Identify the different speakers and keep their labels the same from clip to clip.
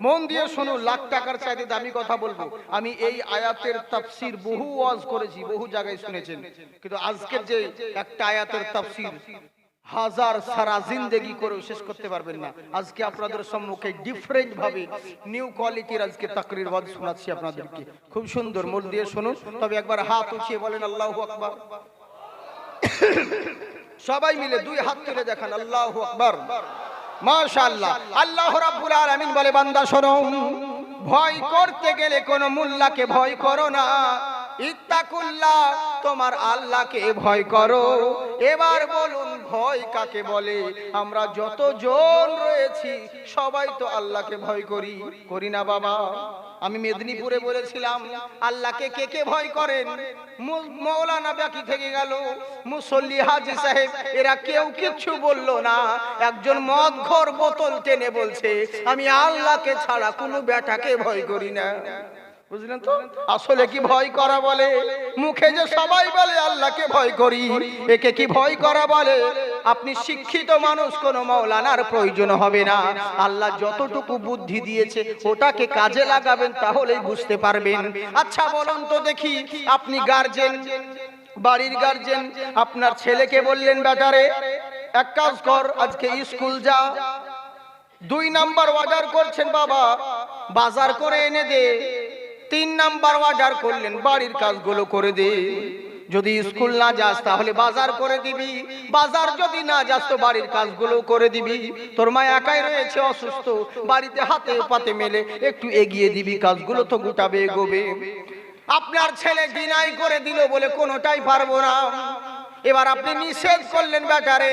Speaker 1: মন দিয়ে শুনুন, লাখ টাকার চাইতে দামি কথা বলবো। আমি এই আয়াতের তাফসীর বহু ওয়াজ করেছি, বহু জায়গায় শুনেছেন, কিন্তু আজকের যে একটা আয়াতের তাফসীর হাজার সারা জিন্দেগি করে শেষ করতে পারবেন না। আজকে আপনাদের সম্মুখে ডিফারেন্ট ভাবে নিউ কোয়ালিটির আজকে তাকরীর ওয়াজ শোনাচ্ছি আপনাদেরকে। খুব সুন্দর, মন দিয়ে শুনুন। তবে একবার হাত উঠিয়ে বলেন আল্লাহু আকবার। সবাই মিলে দুই হাত তুলে দেখান আল্লাহু আকবার। মাশাআল্লাহ। আল্লাহ রাব্বুল আলামিন বলে, বান্দা শোনো, ভয় করতে গেলে কোন মোল্লাকে ভয় করো না, ইত্তাকুল্লাহ, তোমার আল্লাহকে ভয় করো। এবার বলুন ভয় কাকে বলে? আমরা যতজন রয়েছি সবাই তো আল্লাহকে ভয় করি, করি না বাবা? আমি মেদিনীপুরে বলেছিলাম আল্লাহকে কে কে ভয় করেন? মৌলানা বাকি থেকে গেল, মুসল্লি হাজী সাহেব, এরা কেউ কিছু বললো না। একজন মদখোর বোতল টেনে বলছে আমি আল্লাহকে ছাড়া কোনো বেটাকে ভয় করি না। বুঝলেন তো আসলে কি ভয় করা বলে? মুখে যে সবাই বলে আল্লাহকে ভয় করি, একে কি ভয় করা বলে? আপনি শিক্ষিত মানুষ, কোনো মাওলানার প্রয়োজন হবে না। আল্লাহ যতটুকু বুদ্ধি দিয়েছে ওটাকে কাজে লাগাবেন, তাহলেই বুঝতে পারবেন। আচ্ছা বলুন তো দেখি, আপনি গার্জেন, বাড়ির গার্জেন, আপনার ছেলেকে বললেন বেটারে এক কাজ কর, আজকে স্কুল যা। 2 নাম্বার অর্ডার করছেন, বাবা বাজার করে এনে দে। 3 নাম্বার অর্ডার করলেন, বাড়ির কাজগুলো করে দে। যদি স্কুল না যাস তাহলে বাজার করে দিবি, বাজার যদি না যাস তো বাড়ির কাজগুলো করে দিবি। তোর মা একাই রয়েছে অসুস্থ, বাড়িতে হাতে পাতে মেলে একটু এগিয়ে দিবি, কাজগুলো তো গোটাবে এগোবে। আপনার ছেলে ডিনাই করে দিল বলে কোনোটাই পারবো না। এবার আপনি নিষেধ করলেন বেটারে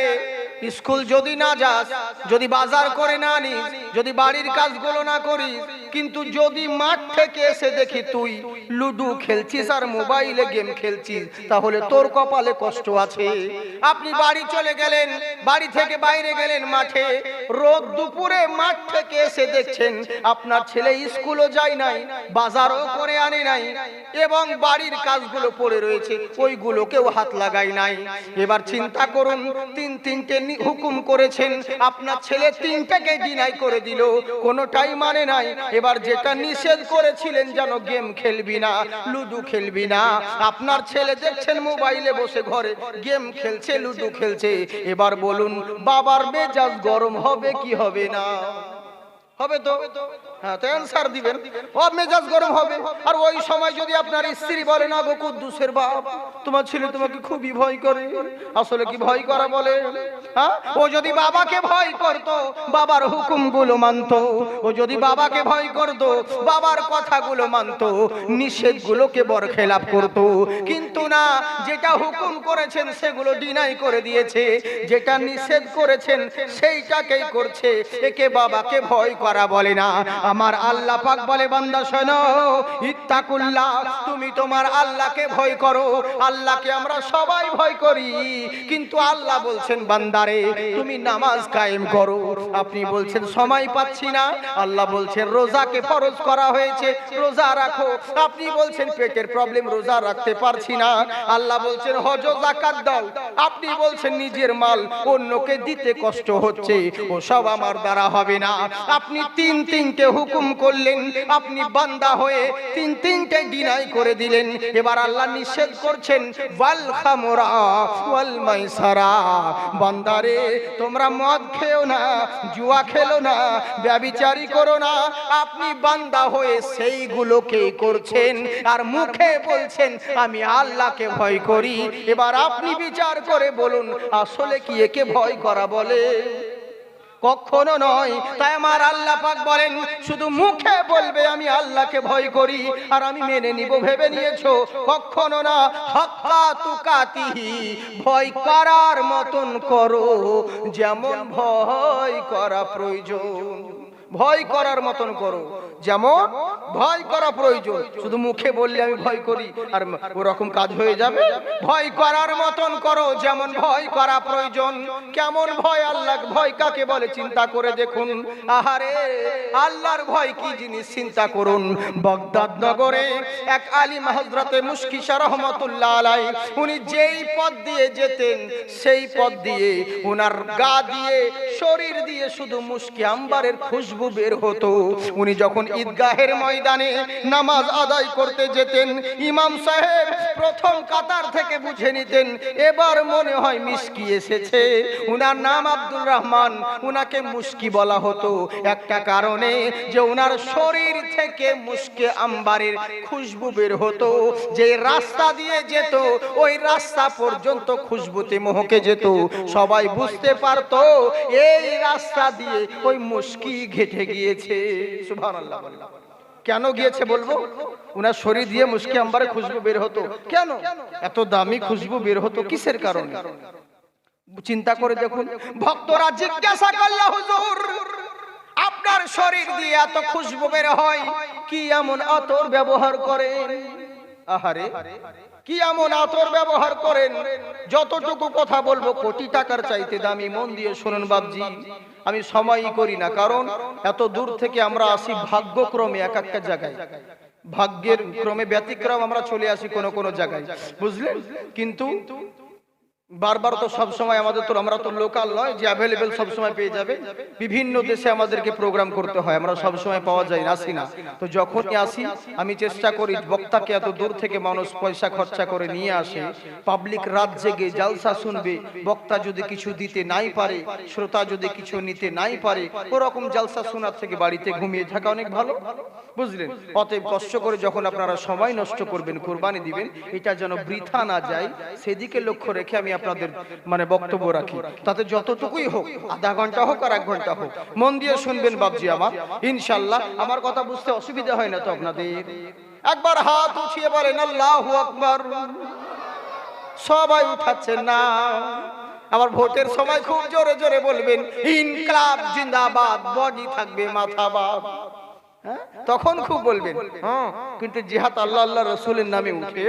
Speaker 1: স্কুল যদি না যাস, যদি বাজার করে না নিস, যদি বাড়ির কাজগুলো না করিস, কিন্তু যদি মাঠ থেকে এসে দেখি তুই লুডু খেলছিস আর মোবাইলে গেম খেলছিস, তাহলে তোর কপালে কষ্ট আছে। আপনি বাড়ি চলে গেলেন, বাড়ি থেকে বাইরে গেলেন মাঠে, রোদ দুপুরে মাঠ থেকে এসে দেখছেন আপনার ছেলে স্কুলও যায় নাই, বাজারও করে আনে নাই, এবং বাড়ির কাজগুলো পড়ে রয়েছে, ওইগুলোকেও হাত লাগাই নাই। এবার চিন্তা করুন, তিনটে হুকুম করেছেন, আপনার ছেলে 3টাকে ডিনাই করে দিল, কোনোটাই মানে নাই। এবার যেটা নিষেধ করেছিলেন যেন গেম খেলবি না, লুডু খেলবি না, আপনার ছেলে দেখছেন মোবাইলে বসে ঘরে গেম খেলছে, লুডু খেলছে। এবার বলুন বাবার মেজাজ গরম হবে কি হবে না? হবে তো? হ্যাঁ, তো অ্যানসার দিবেন, ও মেজাজ গরম হবে। আর ওই সময় যদি আপনার স্ত্রী বলে না গো কুদ্দুসের বাপ, তোমার ছেলে তোমাকে খুবই ভয় করে, আসলে কি ভয় করা বলে? হ্যাঁ, ও যদি বাবাকে ভয় করতো, বাবার হুকুমগুলো মানতো, ও যদি বাবাকে ভয় করতো, বাবার কথাগুলো মানতো, নিষেধগুলোকে বরখেলাপ করতো, কিন্তু না, যেটা হুকুম করেছেন সেগুলো ডিনাই করে দিয়েছে, যেটা নিষেধ করেছেন সেইটাকেই করছে। একে বাবাকে ভয় করা বলে না। আমার আল্লাহ পাক বলে, বান্দা শোনো, ইত্তাকুল্লাহ, তুমি তোমার আল্লাহকে ভয় করো। আল্লাহকে আমরা সবাই ভয় করি, কিন্তু আল্লাহ বলছেন বান্দারে তুমি নামাজ কায়েম করো। আপনি বলছেন সময় পাচ্ছি না, আল্লাহ বলছেন রোজাকে ফরজ করা হয়েছে, রোজা রাখো। আপনি বলছেন পেটের প্রবলেম, রোজা রাখতে পারছি না, আল্লাহ বলছেন হজ যাকাত দাও। আপনি বলছেন নিজের মাল অন্যকে দিতে কষ্ট হচ্ছে, ও সব আমার দ্বারা হবে না। আপনি তিনটে হুকুম করলেন, আপনি বান্দা হয়ে তিনটে ডিনাই করে দিলেন। এবার আল্লাহ নিষেধ করছেন ওয়াল খামরা ওয়াল মাইসারা, বান্দারে তোমরা মদ খেও না, জুয়া খেলো না, ব্যভিচারী করো না। আপনি বান্দা হয়ে সেইগুলোকে করছেন আর মুখে বলছেন আমি আল্লাহকে ভয় করি। এবার আপনি বিচার করে বলুন আসলে কি একে ভয় করা বলে? কখনো নয়। তাই আমার আল্লাহ পাক বলেন শুধু মুখে বলবে আমি আল্লাহকে ভয় করি আর আমি মেনে নিব, ভেবে নিয়েছো? কখনো না। হাক্কা তুকাতিহি, ভয় করার মতন করো যেমন ভয় করা প্রয়োজন, ভয় করার মতন করো। যেমন ভয় করা প্রয়োজন। শুধু মুখে বললে আমি ভয় করি আর ওরকম কাজ হয়ে যাবে? ভয় করার মতন করো যেমন ভয় করা প্রয়োজন। কেমন ভয়? আল্লাহ ভয় কাকে বলে চিন্তা করে দেখুন। আহারে, আল্লাহর ভয় কি জিনিস চিন্তা করুন। বাগদাদ নগরে এক আলিম হযরতে মুশকিশা রহমাতুল্লাহ আলাইহি, উনি যেই পথ দিয়ে যেতেন সেই পথ দিয়ে ওনার গা দিয়ে শরীর দিয়ে শুধু মুশকি আম্বারের খুশবু বের হতো। উনি যখন ঈদগাহের ময়দানে নামাজ আদায় করতে যেতেন, ইমাম সাহেব প্রথম কাতার থেকে বুঝে নিতেন এবার মনে হয় মিশকি এসেছে। উনার নাম আব্দুর রহমান, উনাকে মুশকি বলা হতো একটা কারণে, যে উনার শরীর থেকে মুশকি আম্বারের খুশবু বের হতো। যে রাস্তা দিয়ে যেত ওই রাস্তা পর্যন্ত খুশবুতে মহকে যেত। সবাই বুঝতে পারতো এই রাস্তা দিয়ে ওই মুশকি ঘেটে গিয়েছে। সুবহানাল্লাহ। কেন গিয়েছে বলবো? উনার শরীর দিয়ে মুশকি আম্বারের খুশবু বের হতো। কেন এত দামি খুশবু বের হতো? কিসের কারণে? চিন্তা করে দেখুন। ভক্তরা জিজ্ঞাসা করল, হুজুর আপনার শরীর দিয়ে এত খুশবু বের হয়, কি এমন আতর ব্যবহার করেন? আহারে, কি এমন আতর ব্যবহার করেন? যতটুকু কথা বলবো কোটি টাকার চাইতে দামি। মন দিয়ে শুনুন বাবজি, আমি সময়ই করি না, কারণ এত দূর থেকে আমরা আসি ভাগ্যক্রমে এক একটা জায়গায়, ভাগ্যের ক্রমে ব্যতিক্রম আমরা চলে আসি কোন কোন জায়গায়, বুঝলেন? কিন্তু বারবার তো সব সময় আমাদের তো, আমরা তো লোকাল নয় যে অ্যাভেলেবেল সব সময় পেয়ে যাবে। বিভিন্ন দেশে আমাদেরকে প্রোগ্রাম করতে হয়, আমরা সব সময় পাওয়া যায় না, আসি না। তো যখনই আসি আমি চেষ্টা করি বক্তাকে, এত দূর থেকে মানুষ পয়সা খরচা করে নিয়ে আসে, পাবলিক রাত জেগে জালসা শুনবে, বক্তা যদি কিছু দিতে নাই পারে, শ্রোতা যদি কিছু নিতে নাই পারে, ওরকম জালসা শোনার থেকে বাড়িতে ঘুমিয়ে থাকা অনেক ভালো, বুঝলেন? অতএব কষ্ট করে যখন আপনারা সময় নষ্ট করবেন, কুরবানি দিবেন, এটা যেন বৃথা না যায় সেদিকে লক্ষ্য রেখে আমি আপনাদের মানে বক্তব্য রাখি। তাতে যতটুকুই হোক, আধা ঘন্টা হোক আর 1 ঘন্টা হোক, মন দিয়ে শুনবেন বাবজি আমার, ইনশাআল্লাহ। আমার কথা বুঝতে অসুবিধা হয় না তো আপনাদের? একবার হাত উঠিয়ে বলেন আল্লাহু আকবার। সবাই উঠাচ্ছেন না। আবার ভোটের সময় খুব জোরে জোরে বলবেন ইনকলাব জিন্দাবাদ, বডি থাকবে মাথা বাদ, তখন খুব বলবেন। কিন্তু যে হাত আল্লাহ আল্লাহ রসুলের নামে উঠে,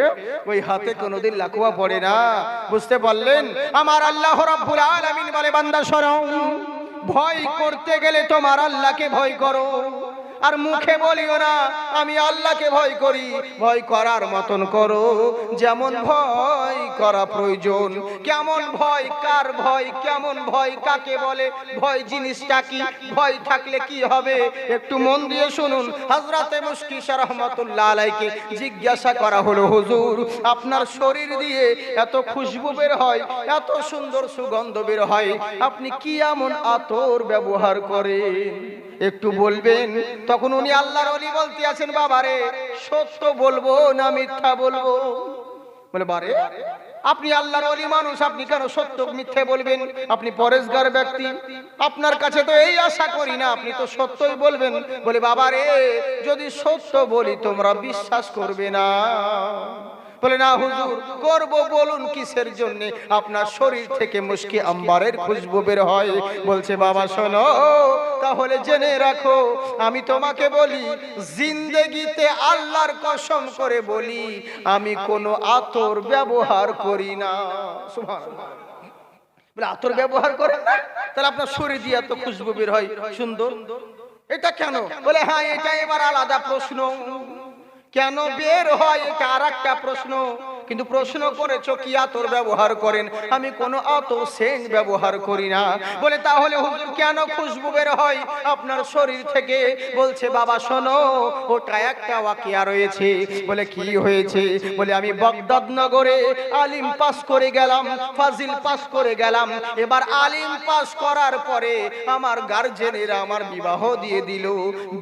Speaker 1: ওই হাতে কোনোদিন লাকুয়া পড়ে না। বুঝতে পারলেন? আমার আল্লাহ রাব্বুল আলামিন বলে, বান্দা শোনো, ভয় করতে গেলে তোমার আল্লাহকে ভয় করো, আর মুখে বলিও না আমি আল্লাহকে ভয় করি। ভয় করার মতন করো যেমন ভয় করা প্রয়োজন। কেমন ভয়? কার ভয়? কেমন ভয় কাকে বলে? ভয় জিনিসটা কি? ভয় থাকলে কি হবে? একটু মন দিয়ে শুনুন। হযরতে মুশকিশা রাহমাতুল্লাহ আলাইহিকে জিজ্ঞাসা করা হলো, হুজুর আপনার শরীর দিয়ে এত খুশবু বের হয়, এত সুন্দর সুগন্ধ বের হয়, আপনি কি এমন আতর ব্যবহার করেন? একটু বলবেন? তখন উনি আল্লাহর ওলি বলতে আছেন, বাবারে সত্য বলবো না মিথ্যা বলবো? বলে, বারে আপনি আল্লাহর ওলি মানুষ, আপনি কেন সত্য মিথ্যে বলবেন? আপনি পরেশগার ব্যক্তি, আপনার কাছে তো এই আশা করি না, আপনি তো সত্যই বলবেন। বলে, বাবারে যদি সত্য বলি তোমরা বিশ্বাস করবে না। বলে, না হুজুর করব, বলুন কিসের জন্য? আপনার শরীর থেকে মুশকি আম্বারের খুশবু বের হয়। বলছে, বাবা শোনো, তাহলে জেনে রাখো, আমি তোমাকে বলি জিন্দেগিতে আল্লাহর কসম করে বলি আমি কোনো আতর ব্যবহার করি না। সুবহানাল্লাহ। বলে, আতর ব্যবহার করেন না? তাহলে আপনার শরীর দিয়ে এত খুশবু বের হয় সুন্দর, এটা কেন? বলে, হ্যাঁ এটা এবার আলাদা প্রশ্ন। কেন বের হয় এটা আরেকটা প্রশ্ন। কিন্তু প্রশ্ন করেছো কি আতর ব্যবহার করেন? আমি কোনো আতর সেন্ট ব্যবহার করি না। বলে, তাহলে হুজুর কেন খুশবু বের হয় আপনার শরীর থেকে? বলছে, বাবা শোনো, ওটা একটা ওয়াকিয়া রয়েছে। বলে, কি হয়েছে? বলে, আমি বাগদাদ নগরে আলিম পাস করে গেলাম, ফাজিল পাস করে গেলাম। এবার আলিম পাস করার পরে আমার গার্জেনেরা আমার বিবাহ দিয়ে দিল।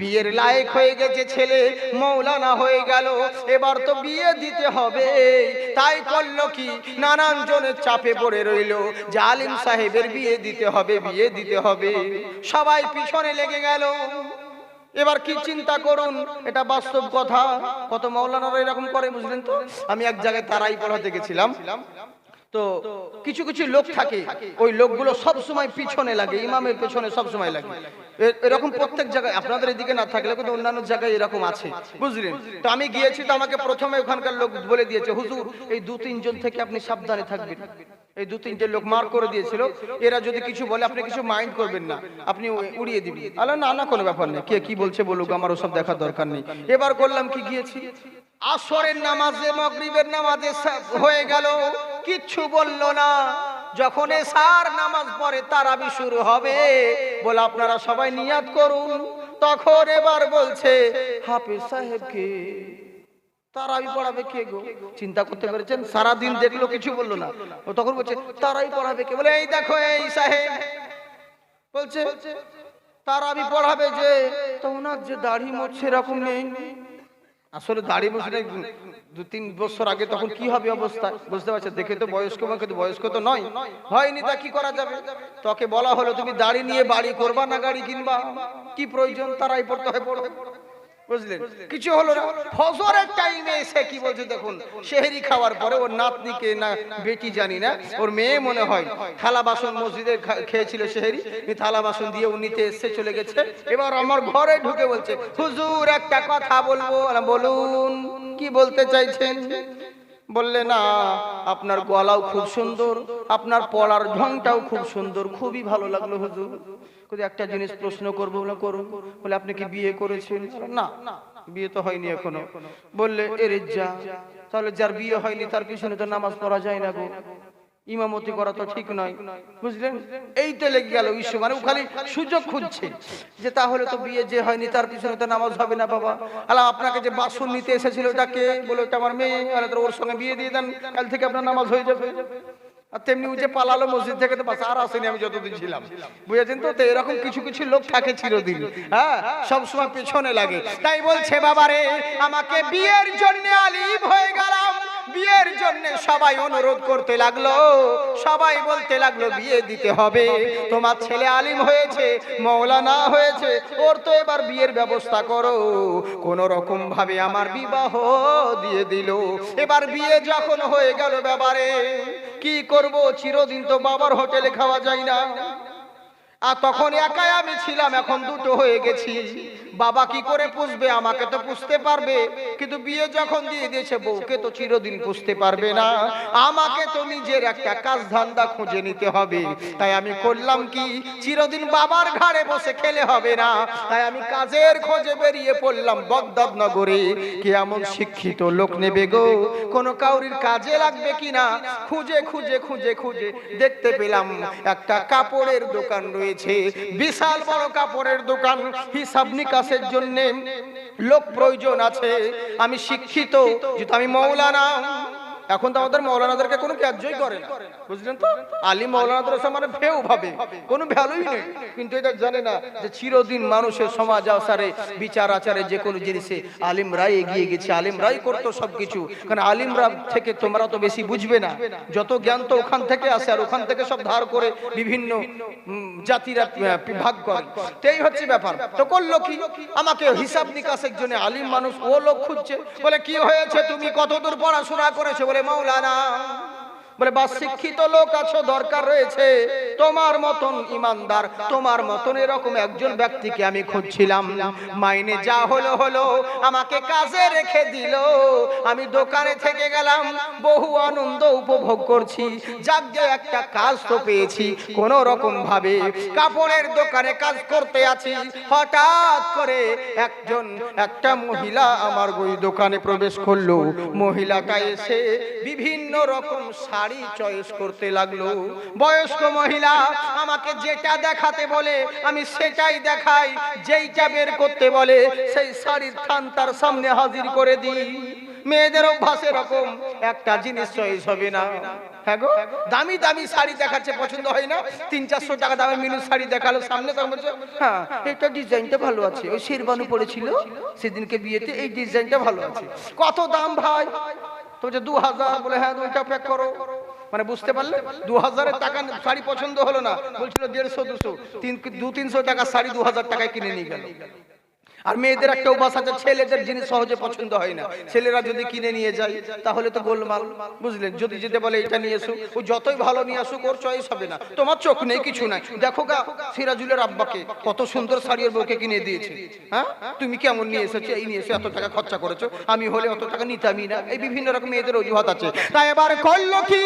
Speaker 1: বিয়ের লায়ক হয়ে গেছে ছেলে, মৌলানা হয়ে গেল, এবার তো বিয়ে দিতে হবে। তাই করলো কি, নানান জনের চাপে পড়ে রইল যে আলিম সাহেবের বিয়ে দিতে হবে, বিয়ে দিতে হবে। সবাই পিছনে লেগে গেল। এবার কি চিন্তা করুন, এটা বাস্তব কথা। কত মাওলানারা এরকম করে, বুঝলেন তো? আমি এক জায়গায় তারাই পড়াতে গেছিলাম, তো কিছু কিছু লোক থাকে, ওই লোকগুলো সব সময় পিছনে লাগে, ইমামের পেছনে সব সময় লাগে। এরকম প্রত্যেক জায়গায়, আপনাদের এদিকে না থাকলে কিন্তু অন্যান্য জায়গায় এরকম আছে, বুঝলেন? তো আমি গিয়েছি, তো আমাকে প্রথমে ওখানকার লোক বলে দিয়েছে, হুজুর এই 2-3 জন থেকে আপনি সাবধানে থাকবেন। এই 2-3টে লোক মার করে দিয়েছিল, এরা যদি কিছু বলে আপনি কিছু মাইন্ড করবেন না, আপনি উড়িয়ে দিবেন। আল্লাহ না না, কোনো ব্যাপার নেই, কে কি বলছে বলুক, আমার ওসব দেখার দরকার নেই। এবার করলাম কি, গিয়েছি আসরের নামাজে, মাগরিবের নামাজে হয়ে গেল, কিচ্ছু বললো না। যখন এশার নামাজ পড়ে তারাবি শুরু হবে, বলে আপনারা সবাই নিয়াত করুন। তখন এবার বলছে হাফেজ সাহেবকে তারাবি পড়াবে কে গো? চিন্তা করতে পেরেছেন? সারাদিন দেখলো, কিছু বললো না। ও তখন বলছে তারাবি পড়াবে কে? বলে এই দেখো এই সাহেব বলছে তারাবি পড়াবে যে, তো ওনার যে দাড়ি মোছ সেরকম নেই। আসলে দাড়ি মোছ নেই 2-3 বছর আগে, তখন কি হবে অবস্থা বুঝতে পারছেন? দেখে তো বয়স্ক, কিন্তু বয়স্ক তো নয়, হয়নি, তা কি করা যাবে? তোকে বলা হলো তুমি দাড়ি নিয়ে বাড়ি করবা না গাড়ি কিনবা, কি প্রয়োজন? তারাই পড়তে হয়, পড়বে, বুঝলেন? কিছু হলো না। ফজরের টাইমে এসে কি বলছে দেখুন, সেহরি খাওয়ার পরে ওর নাতনিকে না বেটি জানি না, ওর মেয়ে মনে হয়, থালা বাসন মসজিদে খেয়েছিল সেহরি, থালা বাসন দিয়ে উনিতে এসে চলে গেছে। এবার আমার ঘরে ঢুকে বলছে হুজুর একটা কথা বলবো। বলুন, কি বলতে চাইছেন? বললে না আপনার গলাও খুব সুন্দর, আপনার পড়ার ঢংটাও খুব সুন্দর, খুবই ভালো লাগলো হুজুর। একটা জিনিস প্রশ্ন করবো? বলে করুন। বলে আপনি কি বিয়ে করেছেন? না, বিয়ে তো হয়নি এখনো। বললে এরে যা, তাহলে যার বিয়ে হয়নি তার পিছনে তো নামাজ পড়া যায় না গো, ইমামতি করা তো ঠিক নয়, বুঝলেন? এই তো লেগে গেল ইস্যু, মানে ও খালি সুযোগ খুঁজছে যে তাহলে তো বিয়ে যে হয়নি তার পিছনে তো নামাজ হবে না। বাবা আল্লাহ, আপনাকে যে বাসন নিতে এসেছিল ওটাকে? বলে ওটা আমার মেয়ে। ওর সঙ্গে বিয়ে দিয়ে দেন, কাল থেকে আপনার নামাজ হয়ে যাবে। আর তেমনি যে পালালো মসজিদ থেকে, তো বাস আর আসেনি আমি যতদিন ছিলাম, বুঝেছেন তো? এরকম কিছু কিছু লোক থাকে চিরদিন, হ্যাঁ, সবসময় পেছনে লাগে। তাই বলছে বাবারে, আমাকে বিয়ের জন্য আলিম হয়ে গেলাম, বিয়ের জন্য সবাই অনুরোধ করতে লাগলো, সবাই বলতে লাগলো বিয়ে দিতে হবে, তোমার ছেলে আলিম হয়েছে, মৌলানা হয়েছে, ওর তো এবার বিয়ের ব্যবস্থা করো। কোন রকম ভাবে আমার বিবাহ দিয়ে দিল। এবার বিয়ে যখন হয়ে গেল বাবারে, কি করব? চিরদিন তো বাবার হোটেলে খাওয়া যায় না। আর তখন একাই আমি ছিলাম, এখন দুটো হয়ে গেছি। বাবা কি করে পুষবে? আমাকে তো পুষতে পারবে, কিন্তু বিয়ে যখন দিয়ে দিয়েছে বউকে তো চিরদিন পুষতে পারবে না। আমাকে তো নিজের একটা কাজ ধান্দা খুঁজে নিতে হবে। তাই আমি করলাম কি, চিরদিন বাবার ঘাড়ে বসে খেলে হবে না। তাই আমি কাজের খোঁজে বেরিয়ে পড়লাম বাগদাদ নগরে। কি এমন শিক্ষিত লোক নেবে গো, কোন কাউরির কাজে লাগবে কিনা খুঁজে খুঁজে খুঁজে খুঁজে দেখতে পেলাম একটা কাপড়ের দোকান রয়েছে, বিশাল বড় কাপড়ের দোকান। হিসাব নিকাশের জন্য লোক প্রয়োজন আছে। আমি শিক্ষিত, যেহেতু আমি মৌলানা, এখন তো আমাদের মৌলানাদেরকে কোনো কাজই করে না, বুঝলেন তো? আলী মৌলানাদের মানে ভেউ ভাবে, কোনো ভ্যালুই নেই। কিন্তু এটা জানে না যে চিরদিন মানুষের সমাজ আচারে, বিচার আচারে, যে কোনো জিনিসে আলিমরাই এগিয়ে গেছে, আলিমরাই করতো সবকিছু। কারণ আলিমরা থেকে তোমরা তো বেশি বুঝবে না, যত জ্ঞান তো ওখান থেকে আসে, আর ওখান থেকে সব ধার করে বিভিন্ন জাতিরা ভাগ করে। এই হচ্ছে ব্যাপার। তো করলো কি, আমাকে হিসাব নিকাশের জন্য আলিম মানুষ ও লোক খুঁজছে। বলে কি হয়েছে, তুমি কতদূর পড়াশোনা করেছো? বলে মাওলানা। বলে বাস শিক্ষিত লোক আছো, দরকার রয়েছে তোমার মতন ইমানদার, তোমার মতন এরকম একজন ব্যক্তিকে আমি খুঁজছিলাম। মাইনে যা হলো হলো, আমাকে কাজে রেখে দিল। আমি দোকানে থেকে গেলাম, বহু আনন্দ উপভোগ করছি। যাকে একটা কাজ তো পেয়েছি কোন রকম ভাবে। কাপড়ের দোকানে কাজ করতে আছি, হঠাৎ করে একটা মহিলা আমার ওই দোকানে প্রবেশ করলো। মহিলাটা এসে বিভিন্ন রকম শাড়ি চয়েস করতে লাগলো। বয়স্ক মহিলা, আমাকে যেটা দেখাতে বলে আমি সেটাই দেখাই, যেইটা বের করতে বলে সেই শাড়ির থান তার সামনে হাজির করে দিই। মেয়েদের অভ্যাস এরকম, একটা জিনিস চয়েস হবে না। হ্যাঁ গো, দামি দামি শাড়ি দেখাচ্ছে, পছন্দ হয় না। 300-400 টাকা দামের মিনু শাড়ি দেখালো সামনে, তখন বলছে হ্যাঁ এটা ডিজাইনটা ভালো আছে, ওই শেরবানু পড়েছিল সেদিনকে বিয়েতে, এই ডিজাইনটা ভালো আছে। কত দাম ভাই? তো বলছে 2000। বলে হ্যাঁ ওইটা প্যাক করো। মানে বুঝতে পারলে, 2000 টাকা শাড়ি পছন্দ হলো না, বলছিল 150-200, 200-300 টাকা শাড়ি 2000 টাকায় কিনে নিয়ে গেল। আর মেয়েদের একটা অভ্যাস আছে, ছেলেদের জিনিস সহজে পছন্দ হয় না। ছেলেরা যদি কিনে নিয়ে যায় তাহলে তো গোলমাল, বুঝলেন? যদি যেতে বলে এটা নিয়ে এসো, ও যতই ভালো নিয়ে আসুক ওর চয়েস হবে না। তোমার চোখ নেই, কিছু নাই। দেখো গা সিরাজুলের আব্বাকে কত সুন্দর শাড়ি ওর বউকে কিনে দিয়েছে, হ্যাঁ তুমি কেমন নিয়ে এসেছো, এই নিয়ে এসে এত টাকা খরচা করেছো, আমি হলে অত টাকা নিতামই না। এই বিভিন্ন রকম মেয়েদের অজুহাত আছে। তাই এবার করলো কি,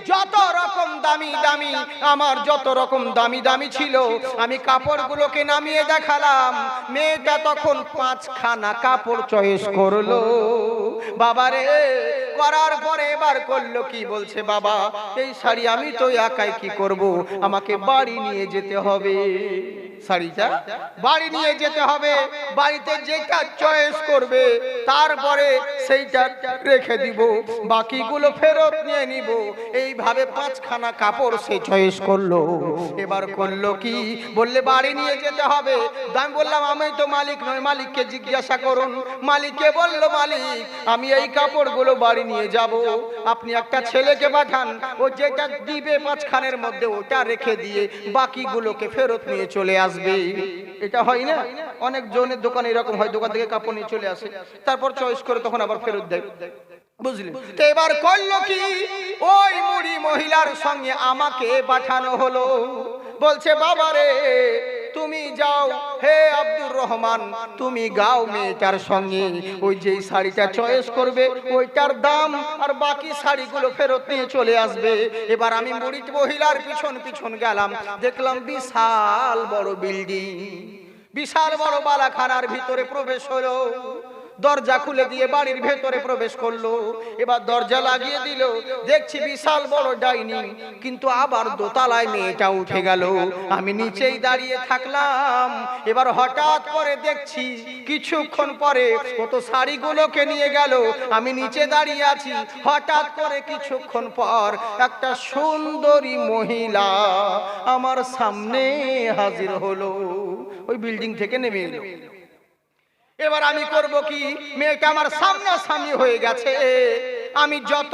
Speaker 1: যত রকম দামি দামি, আমার যত রকম দামি দামি ছিল আমি কাপড়গুলোকে নামিয়ে দেখালাম। মেয়েটা তখন 5খানা কাপড় চয়েস করলো। বাবারে, করার পরে এবার করলো কি, বলছে বাবা এই শাড়ি আমি তো একাই কি করব, আমাকে বাড়ি নিয়ে যেতে হবে। শাড়িটা বাড়ি নিয়ে যেতে হবে, বাড়িতে যেটা চয়েস করবে তারপরে সেইটা রেখে দিব, বাকিগুলো ফেরত নিয়ে নিব। এইভাবে 5খানা কাপড় সে চয়েস করলো। এবার করলো কি, বললে বাড়ি নিয়ে যেতে হবে। আমি বললাম আমি তো মালিক নয়, মালিককে জিজ্ঞাসা করুন। মালিককে বললো মালিক আমি এই কাপড়গুলো বাড়ি নিয়ে যাব, আপনি একটা ছেলেকে পাঠান, ও যেটা দিবে 5খানের মধ্যে ওটা রেখে দিয়ে বাকিগুলোকে ফেরত নিয়ে চলে আসবে। এটা হয় না? অনেক জনের দোকানে এরকম হয়, দোকান থেকে কাপড় নিয়ে চলে আসে, তারপর চয়েস করে তখন আবার ফেরত দেয়, বুঝলেন? তো এবার করলো কি, ওই মুড়ি মহিলার সঙ্গে আমাকে পাঠানো হলো। বলছে বাবারে তুমি যাও, হে আব্দুর রহমান তুমি গাও মেয়েটার সঙ্গে, ওই যে শাড়িটা চয়েস করবে ওইটার দাম আর বাকি শাড়িগুলো ফেরত নিয়ে চলে আসবে। এবার আমি মুড়ি মহিলার পিছন পিছন গেলাম, দেখলাম বিশাল বড় বিল্ডিং, বিশাল বড় বালাখানার ভিতরে প্রবেশ হলো। দরজা খুলে দিয়ে বাড়ির ভেতরে প্রবেশ করলো। এবার দরজা লাগিয়ে দিল, দেখছি বিশাল বড় ডাইনিং, কিন্তু আবার দোতলায় মেয়েটা উঠে গেল। আমি নিচেই দাঁড়িয়ে থাকলাম। এবার হঠাৎ করে দেখছি কিছুক্ষণ পরে কত শাড়িগুলোকে নিয়ে গেল, আমি নিচে দাঁড়িয়ে আছি। হঠাৎ করে কিছুক্ষণ পর একটা সুন্দরী মহিলা আমার সামনে হাজির হলো, ওই বিল্ডিং থেকে নেমে এলো। এবার আমি করব কি, মেয়েটা আমার সামনাসামনি হয়ে গেছে, আমি যত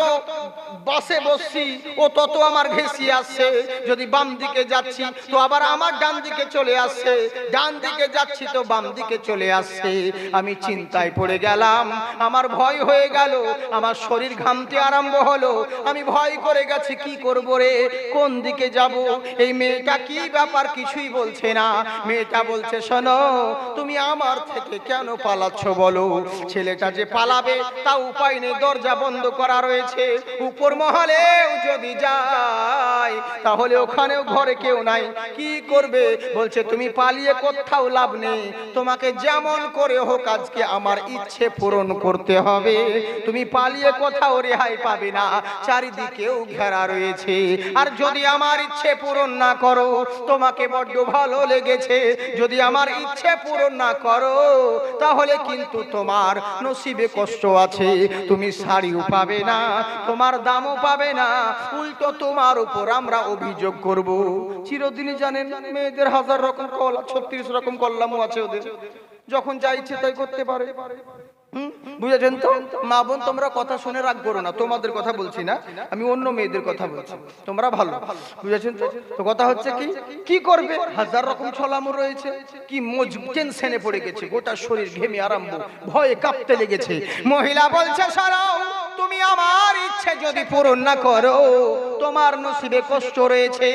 Speaker 1: বাসে বসছি ও তত আমার ঘেঁষি আসছে। যদি বাম দিকে যাচ্ছি তো আবার আমার ডান দিকে চলে আসছে, ডান দিকে যাচ্ছি তো বাম দিকে চলে আসছে। আমি চিন্তায় পড়ে গেলাম, আমার ভয় হয়ে গেল, আমার শরীর ঘামতে আরম্ভ হলো। আমি ভয় করে গেছি, কি করব রে, কোন দিকে যাব? এই মেয়েটা কি ব্যাপার কিছুই বলছে না। মেয়েটা বলছে শোনো, তুমি আমার থেকে কেন পালাচ্ছ বলো? ছেলেটা যে পালাবে তা উপায় নেই, দরজা বন্ধ করা রয়েছে। উপর মহলেও যদি যায় তাহলে ওখানেও ঘরে কেউ নাই, কি করবে? বলছে তুমি পালিয়ে কোথাও লাভ নেই, তোমাকে যেমন করে হোক আজকে আমার ইচ্ছে পূরণ করতে হবে। তুমি পালিয়ে কোথাও রেহাই পাবে না, চারিদিকেও ঘেরা রয়েছে। আর যদি আমার ইচ্ছে পূরণ না করো, তোমাকে বড্ড ভালো লেগেছে, যদি আমার ইচ্ছে পূরণ না করো তাহলে কিন্তু তোমার নসিবে কষ্ট আছে। তুমি শাড়িও পাবে না, তোমার দামও পাবে না, উল্টো তোমার উপর আমরা অভিযোগ করব। চিরদিনই জানেন মেয়েদের 1000 রকম কলা, 36 রকম কল্লামও আছে ওদের, যখন যা ইচ্ছে তাই করতে পারে। বুঝেছেন তো? মা বোন তোমরা কথা শুনে রাগ করো না, তোমাদের কথা বলছি না, আমি অন্য মেয়েদের কথা বলছি, তোমরা ভালো বুঝেছেন তো? তো কথা হচ্ছে কি, কি করবে? 1000 রকম ছলামো রয়েছে, কি টেনশনে পড়ে গেছে, গোটা শরীর ঘেমে আরম্ভ, ভয়ে কাঁপতে লেগেছে। মহিলা বলছে সরাও, তুমি আমার ইচ্ছে যদি পূরণ না করো তোমার নসিবে কষ্ট রয়েছে।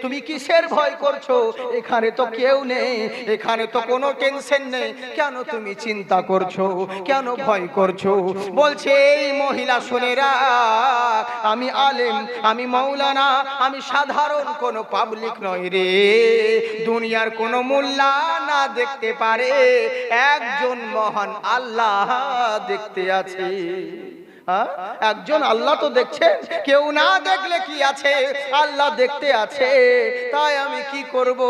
Speaker 1: তুমি কিসের ভয় করছো? এখানে তো কেউ নেই, এখানে তো কোনো টেনশন নেই, কেন তুমি চিন্তা করছো, কেন ভয় করছো? বলছে এই মহিলা শুনে রাখ, আমি আলেম, আমি মাওলানা, আমি সাধারণ কোনো পাবলিক নয় রে। দুনিয়ার কোনো মোল্লা না দেখতে পারে, একজন মহান আল্লাহ দেখতে আছে। একজন আল্লাহ তো দেখছে, কেউ না দেখলে কি আছে, আল্লাহ দেখতে আছে। তাই আমি কি করব?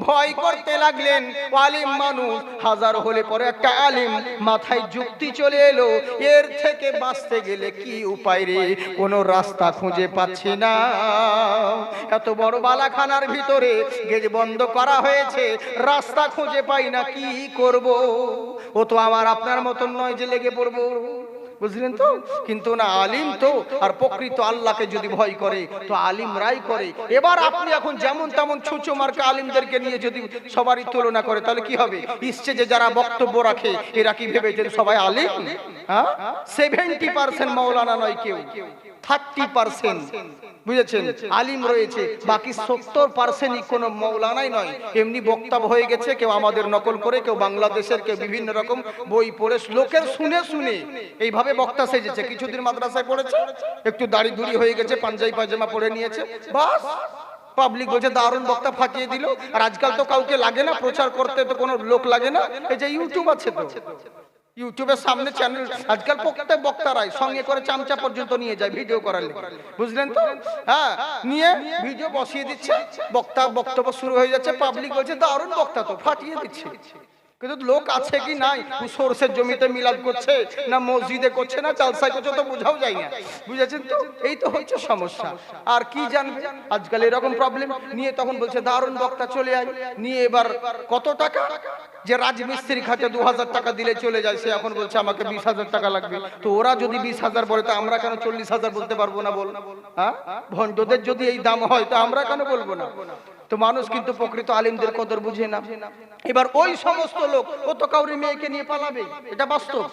Speaker 1: ভয় করতে লাগলেন। আলিম মানুষ, 1000 হলে পরে একটা আলিম মাথায় যুক্তি চলে এলো, এর থেকে বাঁচতে গেলে কি উপায় রে? কোনো রাস্তা খুঁজে পাচ্ছি না। এত বড় বালাখানার ভিতরে গেট বন্ধ করা হয়েছে, রাস্তা খুঁজে পাই না, কি করব? ও তো আমার আপনার মতন নয় যে লেগে পড়বো। বুঝলেন তো? কিন্তু না, আলিম তো আর প্রকৃত আল্লাহকে যদি ভয় করে তো আলিমরাই করে। এবার আপনি এখন যেমন তেমন ছুঁচো মার্কা আলিমদেরকে নিয়ে যদি সবারই তুলনা করে তাহলে কি হবে? স্টেজে যারা বক্তব্য রাখে এরা কি ভেবেছেন সবাই আলিম? হ্যাঁ, 70% মাওলানা নয়, কেউ 30% বুঝেছেন আলিম রয়েছে, বাকি 70%ই কোনো মাওলানাই নয়, এমনি বক্তব্য হয়ে গেছে। কেউ আমাদের নকল করে, কেউ বাংলাদেশের, কেউ বিভিন্ন রকম বই পড়ে লোকের শুনে শুনে এইভাবে বক্তা সেজেছে। কিছুদিন মাদ্রাসায় পড়েছে, একটু দাড়ি দুড়ি হয়ে গেছে, পাঞ্জাবি পায়জামা পরে নিয়েছে, বাস পাবলিক বলছে দারুণ বক্তা, ফাটিয়ে দিল। আর আজকাল তো কাউকে লাগে না প্রচার করতে, তো কোনো লোক লাগে না, এই যে ইউটিউব আছে, তো ইউটিউবের সামনে চ্যানেল আজকাল প্রত্যেক বক্তারাই সঙ্গে করে চামচা পর্যন্ত নিয়ে যায় ভিডিও করার লেগে, বুঝলেন তো? হ্যাঁ, নিয়ে ভিডিও বসিয়ে দিচ্ছে, বক্তা বক্তব্য শুরু হয়ে যাচ্ছে, পাবলিক বলছে দারুণ বক্তা, তো ফাটিয়ে দিচ্ছে। কিন্তু লোক আছে কি নাই, সরষের জমিতে মিলাদ করছে না মসজিদে করছে না জালসায় করছে, তো বোঝাও যায় না, বুঝেছেন তো? এই তো হচ্ছে সমস্যা। আর কি জানবে আজকাল এরকম প্রবলেম নিয়ে, তখন বলছে দারুণ বক্তা, চলে আয় নিয়ে। এবার কত টাকা? যে রাজমিস্ত্রি খাতে 2000 টাকা দিলে চলে যায়, সে এখন বলছে আমাকে 20,000 টাকা লাগবে। তো ওরা যদি 20,000 বলে তো আমরা কেন 40,000 বলতে পারবো না? বল, হ্যাঁ, ভণ্ডদের যদি এই দাম হয় তো আমরা কেন বলবো না? তো মানুষ কিন্তু প্রকৃত আলিমদের কদর বুঝে না। এবার ওই সমস্ত লোক ও তো কাউরি মেয়েকে নিয়ে পালাবে, এটা বাস্তব।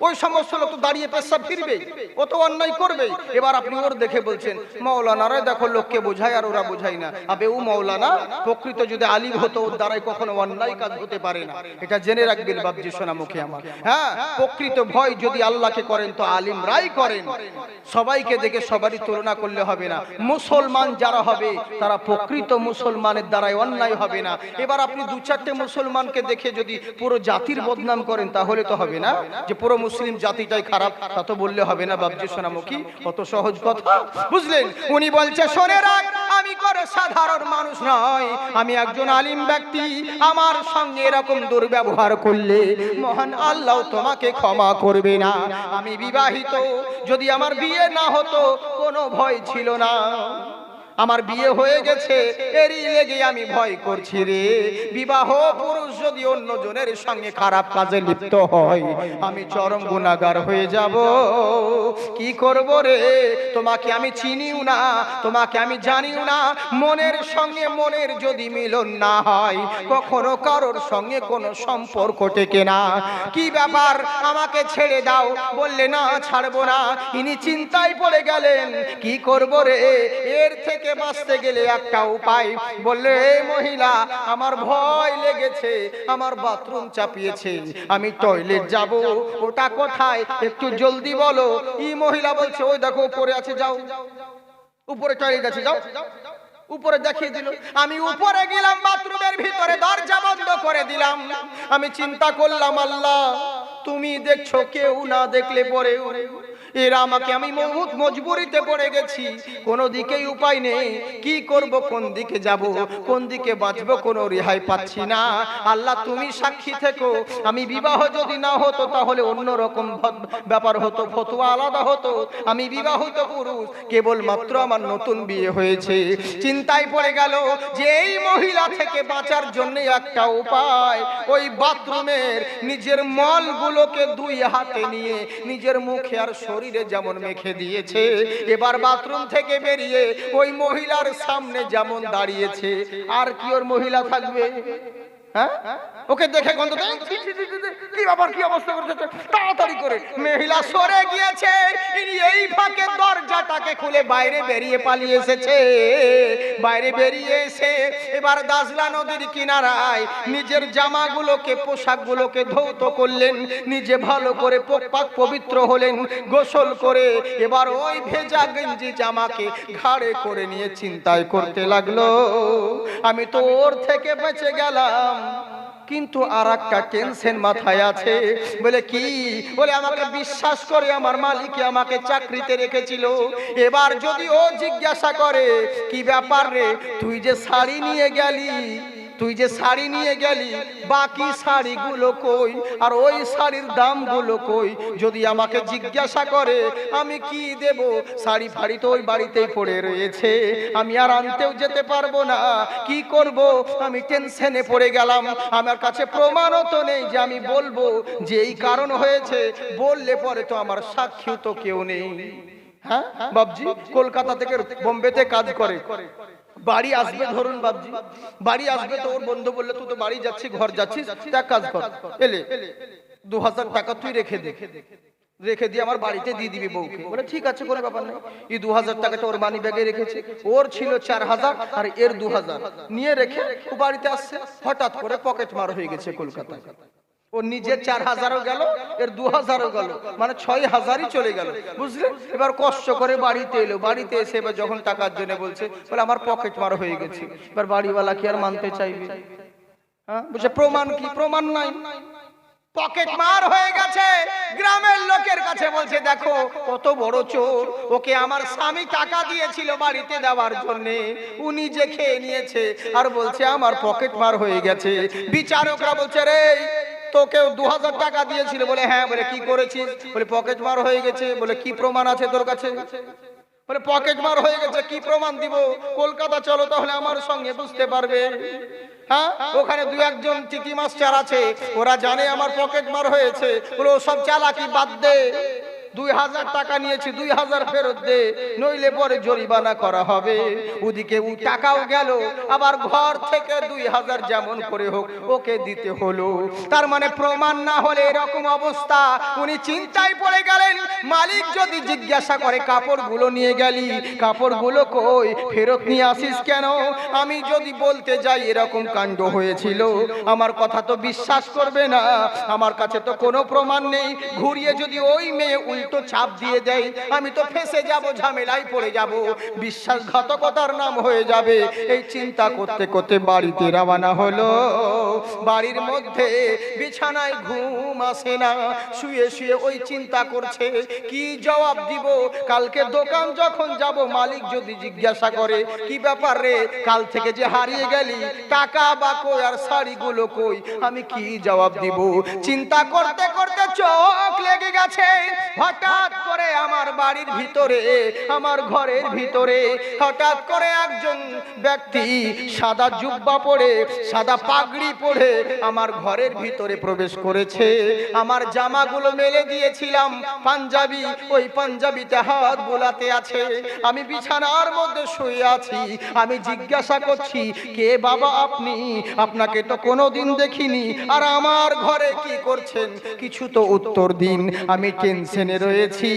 Speaker 1: ওই সমস্ত লোক তো দাঁড়িয়ে পেশাব ফিরবে, ও তো অন্যায় করবে। এবার আপনি ওর দেখে বলছেন মাওলানারা দেখো লোককে বোঝায় আর ওরা বোঝায় না। আবে ও মাওলানা প্রকৃত যদি আলিম হতো ওর দ্বারাই কখনো অন্যায় কাজ হতে পারে না, এটা জেনে রাখবেন বাপজি সোনা মুখে আমার। হ্যাঁ, প্রকৃত ভয় যদি আল্লাহকে করেন তো আলিমরাই করেন। সবাইকে দেখে সবারই তুলনা করলে হবে না। মুসলমান যারা হবে তারা প্রকৃত মুসলমানের দ্বারাই অন্যায় হবে না। এবার আপনি 2-4টে মুসলমানকে দেখে যদি পুরো জাতির বদনাম করেন তাহলে তো হবে না, যে পুরো মুসলিম জাতিটাই খারাপ, তা তো বললে হবে না বাপজি সোনামুখী, অত সহজ কথা, বুঝলেন? উনি বলছে শোনে রাখ, আমি করে সাধারণ মানুষ নয়, আমি একজন আলিম ব্যক্তি। আমার সঙ্গে এরকম দুর্ব্যবহার করলে মহান আল্লাহ তোমাকে ক্ষমা করবে না। আমি বিবাহিত, যদি আমার বিয়ে না হতো কোনো ভয় ছিল না, আমার বিয়ে হয়ে গেছে এরই লেগে আমি ভয় করছি রে। বিবাহ পুরুষ যদি অন্য জনের সঙ্গে খারাপ কাজে লিপ্ত হয় আমি চরম গুনাহগার হয়ে যাব। কি করব রে? তোমাকে আমি চিনিও না, তোমাকে আমি জানিও না, মনের সঙ্গে মনের যদি মিলন না হয় কখনো কারোর সঙ্গে কোনো সম্পর্ক টেকে না। কি ব্যাপার, আমাকে ছেড়ে দাও, বললে না ছাড়বো না। ইনি চিন্তায় পড়ে গেলেন, কি করব রে? এর থেকে বাঁচতে গেলে একটা উপায়, বললে মহিলা আমার ভয় লেগেছে, আমার বাথরুম চাপিয়েছে, আমি টয়লেট যাব, ওটা কোথায় একটু জলদি বলো। এই মহিলা বলছে ওই দেখো উপরে আছে, যাও উপরে টয়লেট আছে, যাও। উপরে দেখিয়ে দিল, আমি উপরে গেলাম, বাথরুমের ভিতরে দরজা বন্ধ করে দিলাম। আমি চিন্তা করলাম আল্লাহ তুমি দেখছো, কেউ না দেখলে পরে এরা আমাকে, আমি মজবুরিতে পড়ে গেছি, কোনো দিকেই উপায় নেই, কি করব, কোন দিকে যাব, কোন দিকে বাঁচবো, কোনো রেহাই পাচ্ছি না। আল্লাহ তুমি সাক্ষী থেকো, আমি বিবাহ যদি না হতো তাহলে অন্যরকম ব্যাপার হতো, ফতোয়া আলাদা হতো। আমি বিবাহিত পুরুষ, কেবলমাত্র আমার নতুন বিয়ে হয়েছে। চিন্তায় পড়ে গেল যে এই মহিলা থেকে বাঁচার জন্য একটা উপায়, ওই বাথরুমের নিজের মলগুলোকে 2 হাতে নিয়ে নিজের মুখে আর শরীরে যেমন মেখে দিয়েছে, এবার বাথরুম থেকে বেরিয়ে ওই মহিলার সামনে যেমন দাঁড়িয়েছে, আর কি ওর মহিলা থাকবে? হ্যাঁ, ওকে দেখে গন্ধ, কি ব্যাপার, কি অবস্থা করতেছে, তাড়াতাড়ি করে মহিলা সরে গিয়েছে। এই ফাঁকে দরজাটাকে খুলে বাইরে বেরিয়ে পালিয়ে এসেছে। বাইরে বেরিয়ে এসে এবার দাজলা নদীর কিনারায় নিজের জামাগুলোকে, পোশাকগুলোকে ধৌত করলেন, নিজে ভালো করে পাক পবিত্র হলেন, গোসল করে এবার ওই ভেজা গেঞ্জি জামাকে ঘাড়ে করে নিয়ে চিন্তায় করতে লাগলো, আমি তো ওর থেকে বেঁচে গেলাম, কিন্তু আর একটা টেনশন মাথায় আছে। বলে কি? বলে আমাকে বিশ্বাস করে আমার মালিক আমাকে চাকরিতে রেখেছিল, এবার যদি ও জিজ্ঞাসা করে কি ব্যাপার রে, তুই যে শাড়ি নিয়ে গেলি তুই যে শাড়ি নিয়ে গেলি বাকি শাড়িগুলো কই, আর ওই শাড়ির দামগুলো কই? যদি আমাকে জিজ্ঞাসা করে আমি কি দেব? শাড়ি ফাড়ি তো ওই বাড়িতেই পড়ে রয়েছে, আমি আর আনতেও যেতে পারবো না, কি করব? আমি টেনশনে পড়ে গেলাম। আমার কাছে প্রমাণও তো নেই যে আমি বলবো যে এই কারণ হয়েছে, বললে পরে তো আমার সাক্ষী তো কেউ নেই। হ্যাঁ বাবজি, কলকাতা থেকে বোম্বেতে কাজ করে, বাড়ি আসবে ধরুন বাবজি, বাড়ি আসবে তো ওর বন্ধু বললে তুই তো বাড়ি যাচ্ছিস, ঘর যাচ্ছিস, এক কাজ কর, এলে 2000 টাকা তুই রেখে দে, রেখে দিয়ে আমার বাড়িতে দিয়ে দিবি বউকে। বলে ঠিক আছে, কোনো ব্যাপার নেই। এই 2000 টাকাটা ওর মানি ব্যাগে রেখেছে, ওর ছিল 4000 আর এর 2000 নিয়ে রেখে ও বাড়িতে আসছে। হঠাৎ করে পকেট মার হয়ে গেছে কলকাতায়। ও নিজের 4000ও গেল, এর 2000ও গেল, মানে 6000ই চলে গেল, বুঝলে? এবার কষ্ট করে বাড়িতে এলো, বাড়িতে এসে এবার যখন টাকার জন্য বলছে, বলে আমার পকেট মার হয়ে গেছে। এবার বাড়িওয়ালা কি আর মানতে চাইবে? হ্যাঁ, বলছে প্রমাণ কি? প্রমাণ নাই, পকেট মার হয়ে গেছে। গ্রামের লোকের কাছে বলছে দেখো কত বড় চোর, ওকে আমার স্বামী টাকা দিয়েছিল বাড়িতে দেওয়ার জন্য, উনি যে খেয়ে নিয়েছে, আর বলছে আমার পকেট মার হয়ে গেছে। বিচারকরা বলছে রে তোকেও 2000 টাকা দিয়েছিল? বলে হ্যাঁ। বলে কি করেছিস? বলে পকেট মার হয়ে গেছে। বলে কি প্রমাণ আছে তোর কাছে? বলে পকেট মার হয়ে গেছে, কি প্রমাণ দিব? কলকাতা চলো তাহলে আমার সঙ্গে, বুঝতে পারবে। হ্যাঁ, ওখানে 2-1 টিটি মাস্টার আছে, ওরা জানে আমার পকেট মার হয়েছে। বলে ওসব চালাকি বাদ দে, 2000 টাকা নিয়েছি, 2000 ফেরত দে, নইলে পরে জরিমানা করা হবে। ওদিকে ও টাকাও গেল, আবার ঘর থেকে 2000 যেমন করে হোক ওকে দিতে হলো। তার মানে প্রমাণ না হলে এরকম অবস্থা। উনি চিন্তায় পড়ে গেলেন, মালিক যদি জিজ্ঞাসা করে কাপড়গুলো নিয়ে গেলি, কাপড়গুলো কই, ফেরত নিয়ে আসিস কেন? আমি যদি বলতে যাই এরকম কাণ্ড হয়েছিল, আমার কথা তো বিশ্বাস করবে না, আমার কাছে তো কোনো প্রমাণ নেই। ঘুরিয়ে যদি ওই মেয়ে তো চাপ দিয়ে দেয়, আমি তো ফেসে যাব, ঝামেলায় পড়ে যাব, বিশ্বাসঘাতকতার নাম হয়ে যাবে। এই চিন্তা করতে করতে বাড়িতে রওনা হলো। বাড়ির মধ্যে বিছানায় ঘুম আসে না, শুয়ে শুয়ে ওই চিন্তা করছে কি জবাব দিব। কালকে দোকান যখন যাব, মালিক যদি জিজ্ঞাসা করে কি ব্যাপার রে, কাল থেকে যে হারিয়ে গেলি, টাকা বা কই আর শাড়িগুলো কই, আমি কি জবাব দিব? চিন্তা করতে করতে চোখ লেগে গেছে। হঠাৎ করে আমার বাড়ির ভিতরে, আমার ঘরের ভিতরে হঠাৎ করে একজন ব্যক্তি সাদা জুব্বা পরে, সাদা পাগড়ি পরে আমার ঘরের ভিতরে প্রবেশ করেছে। আমার জামাগুলো মেলে দিয়েছিলাম পাঞ্জাবি, ওই পাঞ্জাবিতে হাত বোলাতে আছে। আমি বিছানার মধ্যে শুয়ে আছি। আমি জিজ্ঞাসা করছি কে বাবা আপনি? আপনাকে তো কোনোদিন দেখিনি, আর আমার ঘরে কি করছেন? কিছু তো উত্তর দিন, আমি টেনশনে রয়েছি।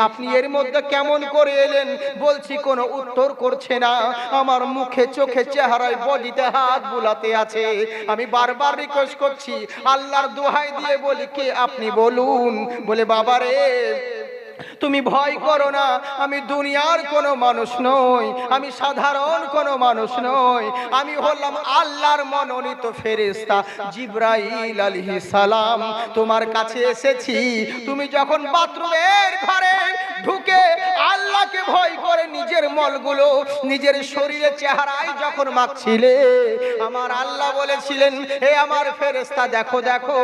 Speaker 1: আপনি এর মধ্যে কেমন করে এলেন? বলছি কোনো উত্তর করছে না। আমার মুখে চোখে চেহারায় বডিতে হাত বুলাতে আছে। আমি বারবার রিকোয়েস্ট করছি, আল্লাহর দোহাই দিয়ে বলি কে আপনি বলুন। বলে বাবারে তুমি ভয় করো না, আমি দুনিয়ার কোনো মানুষ নই, আমি সাধারণ কোনো মানুষ নই, আমি হলাম আল্লাহর মনোনীত ফেরেশতা জিবরাইল আলাইহিস সালাম। তোমার কাছে এসেছি, তুমি যখন বাথরুমের ঘরে ঢুকে আল্লাহকে ভয় করে নিজের মলগুলো নিজের শরীরে চেহারায় যখন মাখছিলে, আমার আল্লাহ বলেছিলেন হে আমার ফেরেশতা দেখো দেখো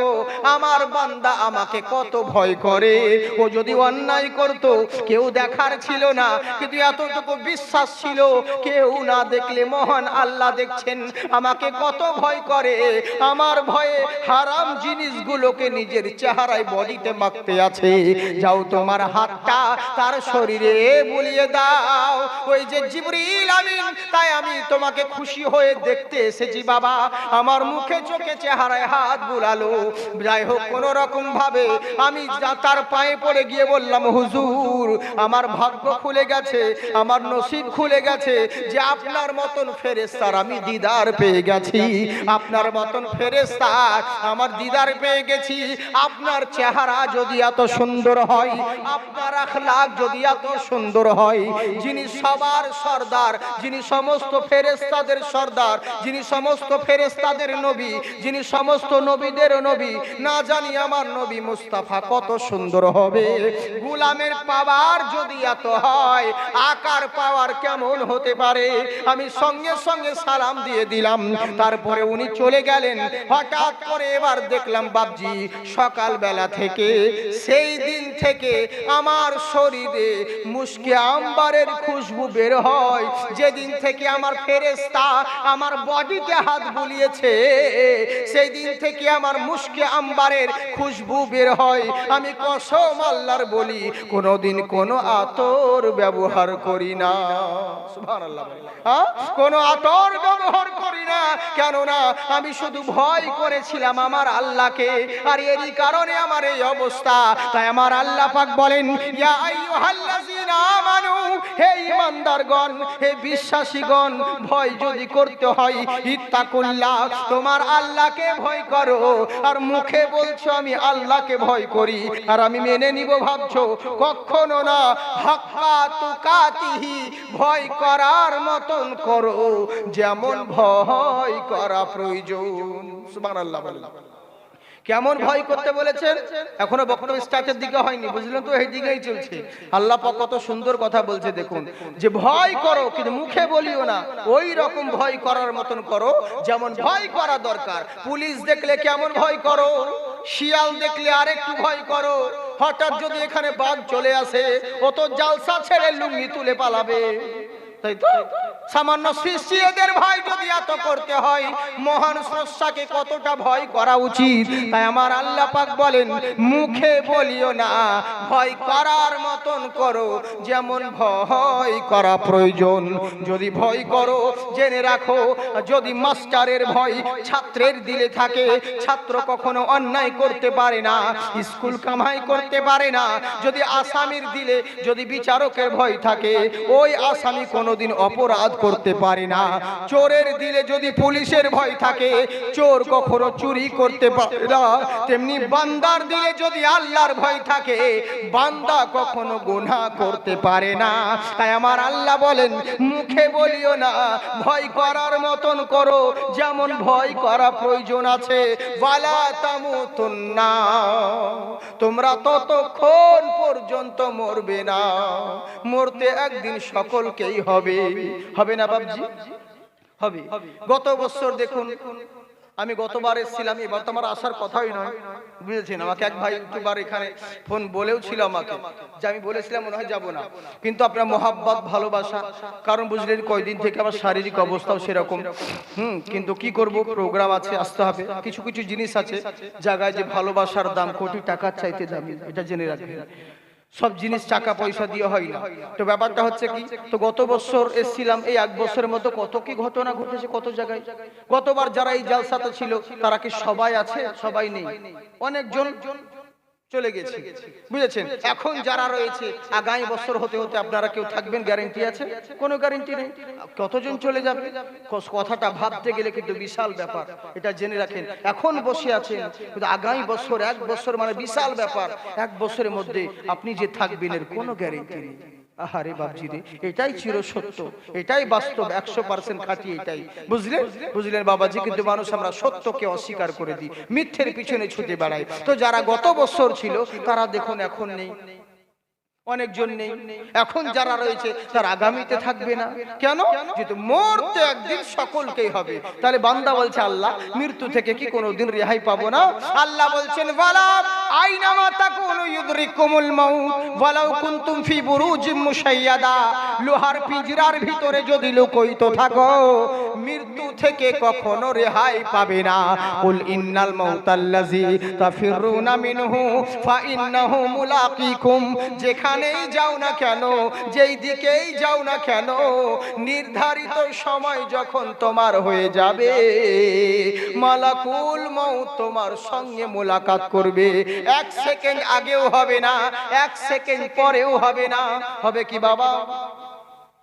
Speaker 1: আমার বান্দা আমাকে কত ভয় করে। ও যদি অন্যায় করতো কেউ দেখার ছিল না, কিন্তু এতটুকু বিশ্বাস ছিল কেউ না দেখলে মহান আল্লাহ দেখছেন আমাকে কত ভয় করে। আমার ভয়ে হারাম জিনিসগুলোকে নিজের চেহারায় বডিতে মাখতে আছে। যাও তোমার হাতটা তার শরীরে বুলিয়ে দাও। ওই যে জিবরিল আমিন, তাই আমি তোমাকে খুশি হয়ে দেখতে এসেছি বাবা। আমার মুখে চোখে চেহারায় হাত বুলালো। যাই হোক কোনো রকম ভাবে আমি তার পায়ে পড়ে গিয়ে বললাম হুজুর আমার ভাগ্য খুলে গেছে, আমার নসিব খুলে গেছে যে আপনার মতন ফেরেশতার আমি দিদার পেয়ে গেছি। আপনার মতন ফেরেশতা আমার দিদার পেয়ে গেছি। আপনার চেহারা যদি এত সুন্দর হয়, আপনার আখলাক আখলাক যদি এত সুন্দর হয়, যিনি সবার সর্দার, যিনি সমস্ত ফেরেশতাদের সর্দার, যিনি সমস্ত ফেরেশতাদের নবী, যিনি সমস্ত নবীদের নবী, না জানি আমার নবী মুস্তাফা কত সুন্দর হবে। গোলামের পাওয়ার যদি এত হয়, আকার পাওয়ার কেমন হতে পারে? আমি সঙ্গে সঙ্গে সালাম দিয়ে দিলাম, তারপরে উনি চলে গেলেন। হঠাৎ করে এবার দেখলাম বাপজি, সকালবেলা থেকে সেই দিন থেকে আমার শরীরে মুশকে আম্বারের খুশবু বের হয়। যেদিন থেকে আমার ফেরেশতা আমার বডিতে হাত বুলিয়েছে, সেই দিন থেকে আমার মুশকে আম্বারের খুশবু বের হয়। আমি কসম আল্লাহর বলি, কোনোদিন কোনো আতর ব্যবহার করি না। সুবহানাল্লাহ। হ্যাঁ, কোনো আতর ব্যবহার করি না। কেননা আমি শুধু ভয় করেছিলাম আমার আল্লাহকে, আর এরই কারণে আমার এই অবস্থা। তাই আমার আল্লাহ পাক বলেন, ইয়া আইয়ুহাল্লাযীনা আমানু, হে ঈমানদারগণ, হে বিশ্বাসীগণ, ভয় যদি করতে হয়, ইত্তাকুল্লাহ, তোমার আল্লাহকে ভয় করো। আর মুখে বলছো আমি আল্লাহকে ভয় করি আর আমি মেনে নিব ভাবছো, কখনো না। হাক্কা তুকাতিহি, ভয় করার মতন করো যেমন ভয় করা প্রয়োজন। সুবহানাল্লাহ। কেমন ভয় করতে বলেছেন? এখনো বক্তব্য স্টার্টের দিকে হয়নি, বুঝলেন তো? এই দিকেই চলছে। আল্লাহ পাক কত সুন্দর কথা বলছে দেখুন, যে ভয় করো কিন্তু মুখে বলিও না, ওই রকম ভয় করার মতন করো যেমন ভয় করা দরকার। পুলিশ দেখলে কেমন ভয় করো, শিয়াল দেখলে আরেকটু ভয় করো। হঠাৎ যদি এখানে বাঘ চলে আসে, ও তো জালসা ছেড়ে লুঙ্গি তুলে পালাবে, তাই তো? সামান্য শিষ্যদের ভয় যদি এত করতে হয়, মহান স্রষ্টাকে কতটা ভয় করা উচিত। তাই আমার আল্লাহ পাক বলেন, মুখে বলিও না, ভয় করার মতন করো যেমন ভয় করা প্রয়োজন। যদি ভয় করো, জেনে রাখো, যদি মাস্টারের ভয় ছাত্রের দিলে থাকে, ছাত্র কখনো অন্যায় করতে পারে না, স্কুল কামাই করতে পারে না। যদি আসামির দিলে, যদি বিচারকের ভয় থাকে, ওই আসামি কোনোদিন অপরাধ করতে পারে না। চোরের দিলে যদি পুলিশের ভয় থাকে, চোর কখনো চুরি করতে পারে না। তেমনি বান্দার দিলে যদি আল্লাহর ভয় থাকে, বান্দা কখনো গুনাহ করতে পারে না। তাই আমার আল্লাহ বলেন, মুখে বলিও না, ভয় করার মতন করো যেমন ভয় করা প্রয়োজন আছে। ওয়ালা তামুতুন্না, তোমরা ততক্ষণ পর্যন্ত মরবে না, মরতে একদিন সকলকেই হবে। হবে না বাবজি? হবে। গত বছর দেখুন, আমি গতবার এসেছিলাম, এবার তো আমার আসার কথাই নয়, বুঝেছেন? আমাকে এক ভাই ইউটিউবার এখানে ফোন বলেও ছিল আমাকে, যে আমি বলেছিলাম মনে হয় যাবো না, কিন্তু আপনার মহাব্বত ভালোবাসা, কারণ বুঝলেন কয়দিন থেকে আমার শারীরিক অবস্থাও সেরকম। কিন্তু কি করব, প্রোগ্রাম আছে, আসতে হবে। কিছু কিছু জিনিস আছে জায়গায় যে ভালোবাসার দাম কোটি টাকার চাইতে দামি, এটা জেনে রাখবেন। সব জিনিস টাকা পয়সা দিয়ে হয় না। তো ব্যাপারটা হচ্ছে কি, তো গত বছর এসেছিলাম, এই এক বছরের মধ্যে কত কি ঘটনা ঘটেছে কত জায়গায়। গতবার যারা এই জালসাতে ছিল তারা কি সবাই আছে? সবাই নেই, অনেকজন চলে গেছে, বুঝেছেন? এখন যারা রয়েছে, আগামী বছর হতে হতে আপনারা কেউ থাকবেন গ্যারান্টি আছে? কোনো গ্যারান্টি নেই। কতজন চলে যাবে, কথাটা ভাবতে গেলে কিন্তু বিশাল ব্যাপার, এটা জেনে রাখেন। এখন বসে আছেন, কিন্তু আগামী বছর, এক বছর মানে বিশাল ব্যাপার। এক বছরের মধ্যে আপনি যে থাকবেন এর কোনো গ্যারান্টি নেই। আহারে বাবজি রে, এটাই চির সত্য, এটাই বাস্তব, 100% খাঁটি এটাই। বুঝলেন বাবাজি? কিন্তু মানুষ আমরা সত্যকে অস্বীকার করে দিই, মিথ্যের পিছনে ছুটে বেড়াই। তো যারা গত বছর ছিল তারা দেখুন এখন নেই, অনেকজন নেই। এখন যারা রয়েছে তার আগামীতে থাকবে না। কেন? যেহেতু মরতে একদিন সকলকেই হবে। তাহলে বান্দা বলছে, আল্লাহ মৃত্যু থেকে কি কোনোদিন রেহাই পাবো না? আল্লাহ বলছেন, ওয়ালা আইনামা তাকুনু ইউদরিকুমুল মাউত ওয়ালাউ কুনতুম ফি বুরুজিম মুশাইয়াদা, লোহার পিঞ্জরার ভিতরে যদি লুকায়িত থাকো, মৃত্যু থেকে কখনো রেহাই পাবে না। কুল ইন্নাল মাউতাল্লাযী তাফিরুনা মিনহু ফাইন্নাহু মুলাকিকুম, যেখানেই যাও না কেন, যেই দিকেই যাও না কেন, নির্ধারিত সময় যখন তোমার হয়ে যাবে, মালাকুল মউত তোমার সঙ্গে মোলাকাত করবে। এক সেকেন্ড আগেও হবে না, এক সেকেন্ড পরেও হবে না। হবে কি বাবা?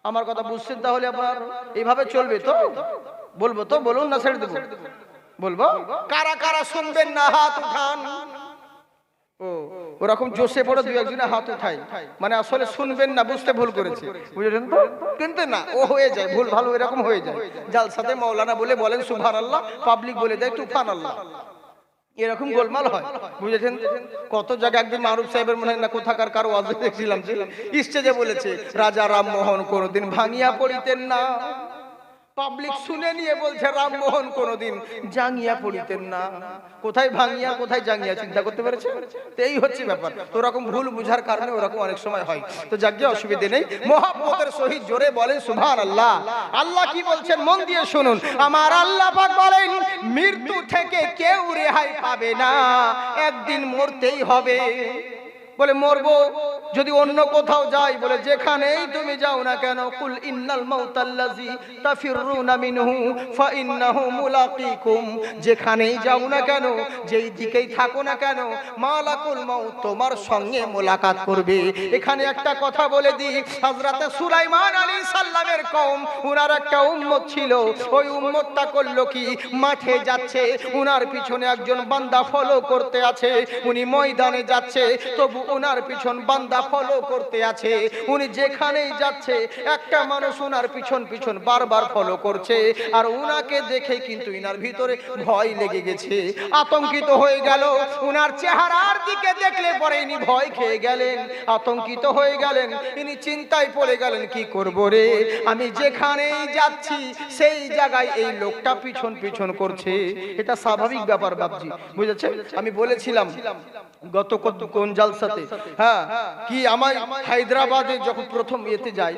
Speaker 1: আমার কথা বুঝছেন? তাহলে আবার এইভাবে চলবে তো? বলবো তো? বলুন না ছেড়ে দেবো? বলবো। কারা কারা শুনবেন না হাত উঠান। ও ওরকম জোশে পড়ে দুই একজনের হাত উঠায়, মানে আসলে শুনবেন না, বুঝতে ভুল করেছে, বুঝলেন তো? কিন্তু না, ও হয়ে যায় ভুল ভালো, এরকম হয়ে যায়। জালসাতে মাওলানা বলে বলেন সুবহানাল্লাহ, পাবলিক বলে দেয় তুফানাল্লাহ, এরকম গোলমাল হয়, বুঝেছেন? কত জায়গায় একদিন মারুফ সাহেবের মনে হয় না কোথাকার কারো ওয়াজে দেখছিলাম যে স্টেজে বলেছে রাজা রামমোহন কোনোদিন ভাঙিয়া পড়িতেন না। পাবলিক শুনে নিয়ে বলছে রামমোহন কোনোদিন জাঙ্গিয়া পড়িতেন না। কোথায় ভাঙিয়া কোথায় জাঙ্গিয়া, চিন্তা করতে পেরেছে? তো এই হচ্ছে ব্যাপার। তো ওরকম ভুল বুঝার কারণে ওরকম অনেক সময় হয়। তো যাকে অসুবিধে নেই, মুহাব্বতের সহিত জোরে বলেন সুবহানাল্লাহ। আল্লাহ কি বলছেন মন দিয়ে শুনুন। আমার আল্লাহ পাক বলেন মৃত্যু থেকে কেউ রেহাই পাবে না, একদিন মরতেই হবে। বলে মরবো যদি অন্য কোথাও যাই, বলে যেখানেই তুমি যাও না কেন, কুল ইন্নাল মাউতাল্লাযী তাফিরুনা মিনহু ফাইন্নাহু মুলাকীকুম, যেখানেই যাও না কেন, যেই দিকেই থাকো না কেন, মালাকুল মাউত তোমার সঙ্গে মোলাকাত করবে। এখানে একটা কথা বলে দিই, হযরতে সুলাইমান আলাইহিস সালামের কওম, উনার একটা উম্মত ছিল, ওই উম্মতটা করলো কি, মাঠে যাচ্ছে, উনার পিছনে একজন বান্দা ফলো করতে আছে, উনি ময়দানে যাচ্ছে, তবু উনার পিছন বান্দা ফলো করতে আছে। উনি যেখানেই যাচ্ছে একটা মানুষ উনার পিছন পিছন বারবার ফলো করছে, আর উনাকে দেখে কিন্তু ইনার ভিতরে ভয় লেগে গেছে, আতঙ্কিত হয়ে গেল। উনার চেহারার দিকে দেখলে পরে ইনি ভয় খেয়ে গেলেন, আতঙ্কিত হয়ে গেলেন, ইনি চিন্তায় পড়ে গেলেন কি করব রে, আমি যেখানেই যাচ্ছি সেই জায়গায় এই লোকটা পিছন পিছন করছে। এটা স্বাভাবিক ব্যাপার বাপজি, বুঝেছেন? আমি বলেছিলাম গত কোন জালসাতে, হ্যাঁ, কি আমার হায়দ্রাবাদে যখন প্রথম এতে যাই,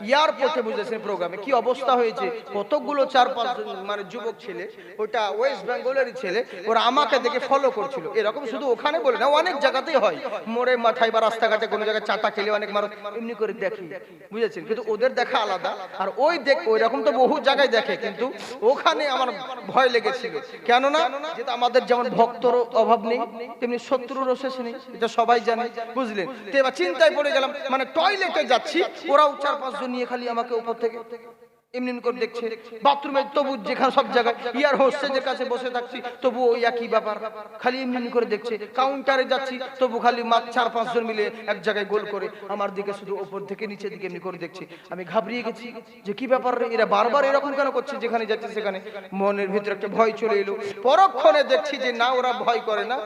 Speaker 1: এয়ারপোর্টে বুঝেছেন প্রোগ্রামে কি অবস্থা হয়েছে, কতগুলো 4-5 মানে যুবক ছেলে, ওটা ওয়েস্ট বেঙ্গলেরই ছেলে, ওরা আমাকে দেখে ফলো করছিল। এরকম শুধু ওখানে বলে না, অনেক জায়গাতেই হয়, মোড়ে মাথায় বা রাস্তাঘাটে কোনো জায়গায় চাটা খেলে অনেক মানুষ এমনি করে দেখে, বুঝেছেন? কিন্তু ওদের দেখা আলাদা, আর ওই রকম তো বহু জায়গায় দেখে, কিন্তু ওখানে আমার ভয় লেগেছিল। কেননা যেটা আমাদের যেমন ভক্তর অভাব নেই, তেমনি শত্রুরও শেষ নেই, এটা সবাই জানে, বুঝলেন? তো এবার চিন্তায় পড়ে গেলাম, মানে টয়লেটে যাচ্ছি, ওরাও 4-5 জন নিয়ে খালি আমাকে উপর থেকে এমনি করে দেখছে, বাথরুমে তবু যেখানে সব জায়গায় ইয়ার হোস্টেজের কাছে বসে থাকছি, তবু ওই একই ব্যাপার, খালি এমনি করে দেখছে। কাউন্টারে যাচ্ছি, তবু খালি 4-5 জন মিলে এক জায়গায় গোল করে আমার দিকে শুধু উপর থেকে নিচের দিকে এমনি করে দেখছি। আমি ঘাবড়িয়ে গেছি যে কি ব্যাপার রে, এরা বারবার এরকম কেন করছে, যেখানে যাচ্ছে সেখানে। মনের ভিতরে একটা ভয় চলে এলো। পরক্ষণে দেখছি যে না, ওরা ভয় করে না,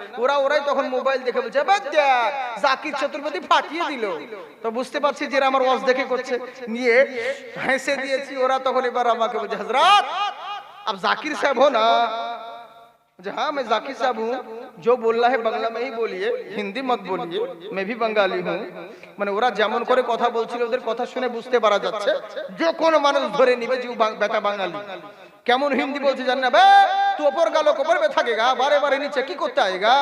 Speaker 1: ওরাই তখন মোবাইল দেখে বলছে জাকির চতুর্বেদী ফাটিয়ে দিল। তো বুঝতে পারছি যে আমার ওয়াজ দেখে করছে, নিয়ে হেসে দিয়েছি। ওরা তখন এবার আমাকে বলছে হযরত आप जाकिर साहब हो ना? हाँ मैं जाकिर साहब हूँ, जो बोलना है बांग्ला में ही बोलिए, हिंदी मत बोलिए, मैं भी बंगाली हूँ। মানে ওরা যেমন করে কথা বলছিল, ওদের কথা শুনে বুঝতে পারা যাচ্ছে যে কোন মানুষ ধরে নিবে যে বেটা বাঙালি। কেমন হিন্দি বলছে জান না, বে তুই ওপর গালো কোপর বে থাকেগা, বারে বারে নিচে কি করতে আয়েগা,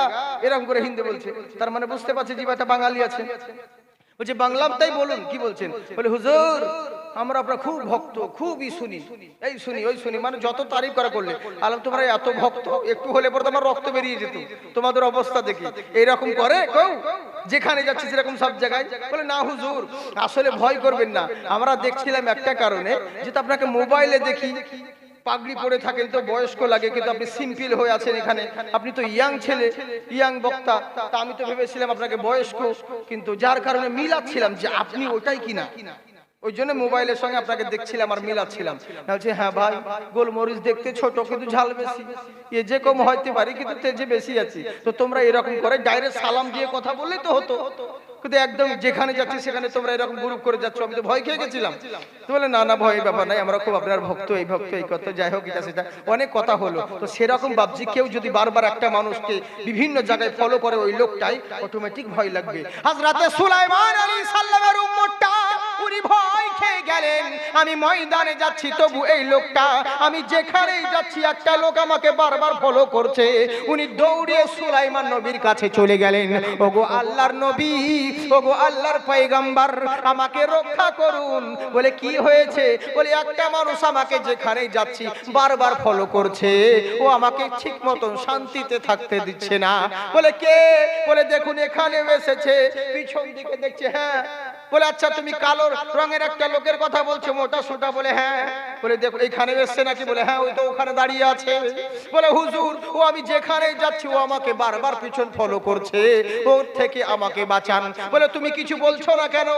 Speaker 1: এরকম করে হিন্দি বলছে। তার মানে বুঝতে পারছে যে বেটা বাঙালি আছে। বলছে বাংলাতেই বলুন, কি বলছেন? বলে হুজুর আমরা আপনার খুব ভক্ত, খুবই শুনি, এই শুনি ওই শুনি, মানে যত তারিফ করা করলে আলম তোমরা এত ভক্ত, একটু হলে পরে তোমার রক্ত বেরিয়ে যেত তোমাদের অবস্থা দেখি। এইরকম করে কেউ যেখানে যাচ্ছে সেরকম সব জায়গায়। বলে না হুজুর আসলে ভয় করবেন না, আমরা দেখছিলাম একটা কারণে, যেটা আপনাকে মোবাইলে দেখি পাগড়ি পরে থাকেন তো বয়স্ক লাগে, কিন্তু আপনি সিম্পল হয়ে আছেন এখানে, আপনি তো ইয়াং ছেলে, ইয়াং বক্তা, তা আমি তো ভেবেছিলাম আপনাকে বয়স্ক, কিন্তু যার কারণে মিলাচ্ছিলাম যে আপনি ওটাই কিনা, ওই জন্য মোবাইলের সঙ্গে আপনাকে দেখছিলাম আর মিলাচ্ছিলাম। বলছে হ্যাঁ ভাই, গোলমরিচ দেখতে ছোট কিন্তু ঝাল বেশি, এ যে কম হইতে পারি কিন্তু তেজে বেশি আছে। তো তোমরা এরকম করে ডাইরেক্ট সালাম দিয়ে কথা বললেই তো হতো, কিন্তু একদম যেখানে যাচ্ছি সেখানে তোমরা এরকম গ্রুপ করে যাচ্ছ, আমি তো ভয় খেয়ে গেছিলাম। তো বলে না না ভয় ব্যাপার নাই, আমরা খুব আপনার ভক্ত, এই ভক্ত এই কথা, যাই হোক এটা সেটা অনেক কথা হলো। তো সেরকম বাবজি কেউ যদি বারবার একটা মানুষকে বিভিন্ন জায়গায় ফলো করে, ওই লোকটাই অটোমেটিক ভয় লাগবে। হযরতে সুলাইমান আলাইহিস সালামের উম্মতটা উনি ভয় খেয়ে গেলেন, আমি ময়দানে যাচ্ছি তবু এই লোকটা, আমি যেখানেই যাচ্ছি একটা লোক আমাকে বারবার ফলো করছে। উনি দৌড়িয়ে সুলাইমান নবীর কাছে চলে গেলেন, ওগো আল্লাহর নবী, ওগো আল্লাহর পয়গম্বর, আমাকে রক্ষা করুন। বলে কি হয়েছে? বলে একটা মানুষ আমাকে যেখানেই যাচ্ছি বারবার ফলো করছে, ও আমাকে ঠিক মতন শান্তিতে থাকতে দিচ্ছে না। বলে কে? বলে দেখুন এখানে এসেছে, পিছন দিকে দেখছে। হ্যাঁ। বলে আচ্ছা তুমি কালো রঙের একটা লোকের কথা বলছো, মোটা সোটা? বলে হ্যাঁ। বলে দেখো এখানে এসছে নাকি? বলে হ্যাঁ, ওই তো ওখানে দাঁড়িয়ে আছে। বলে হুজুর, ও আমি যেখানে যাচ্ছি ও আমাকে বারবার পিছন ফলো করছে, ওর থেকে আমাকে বাঁচান। বলে তুমি কিছু বলছো না কেন,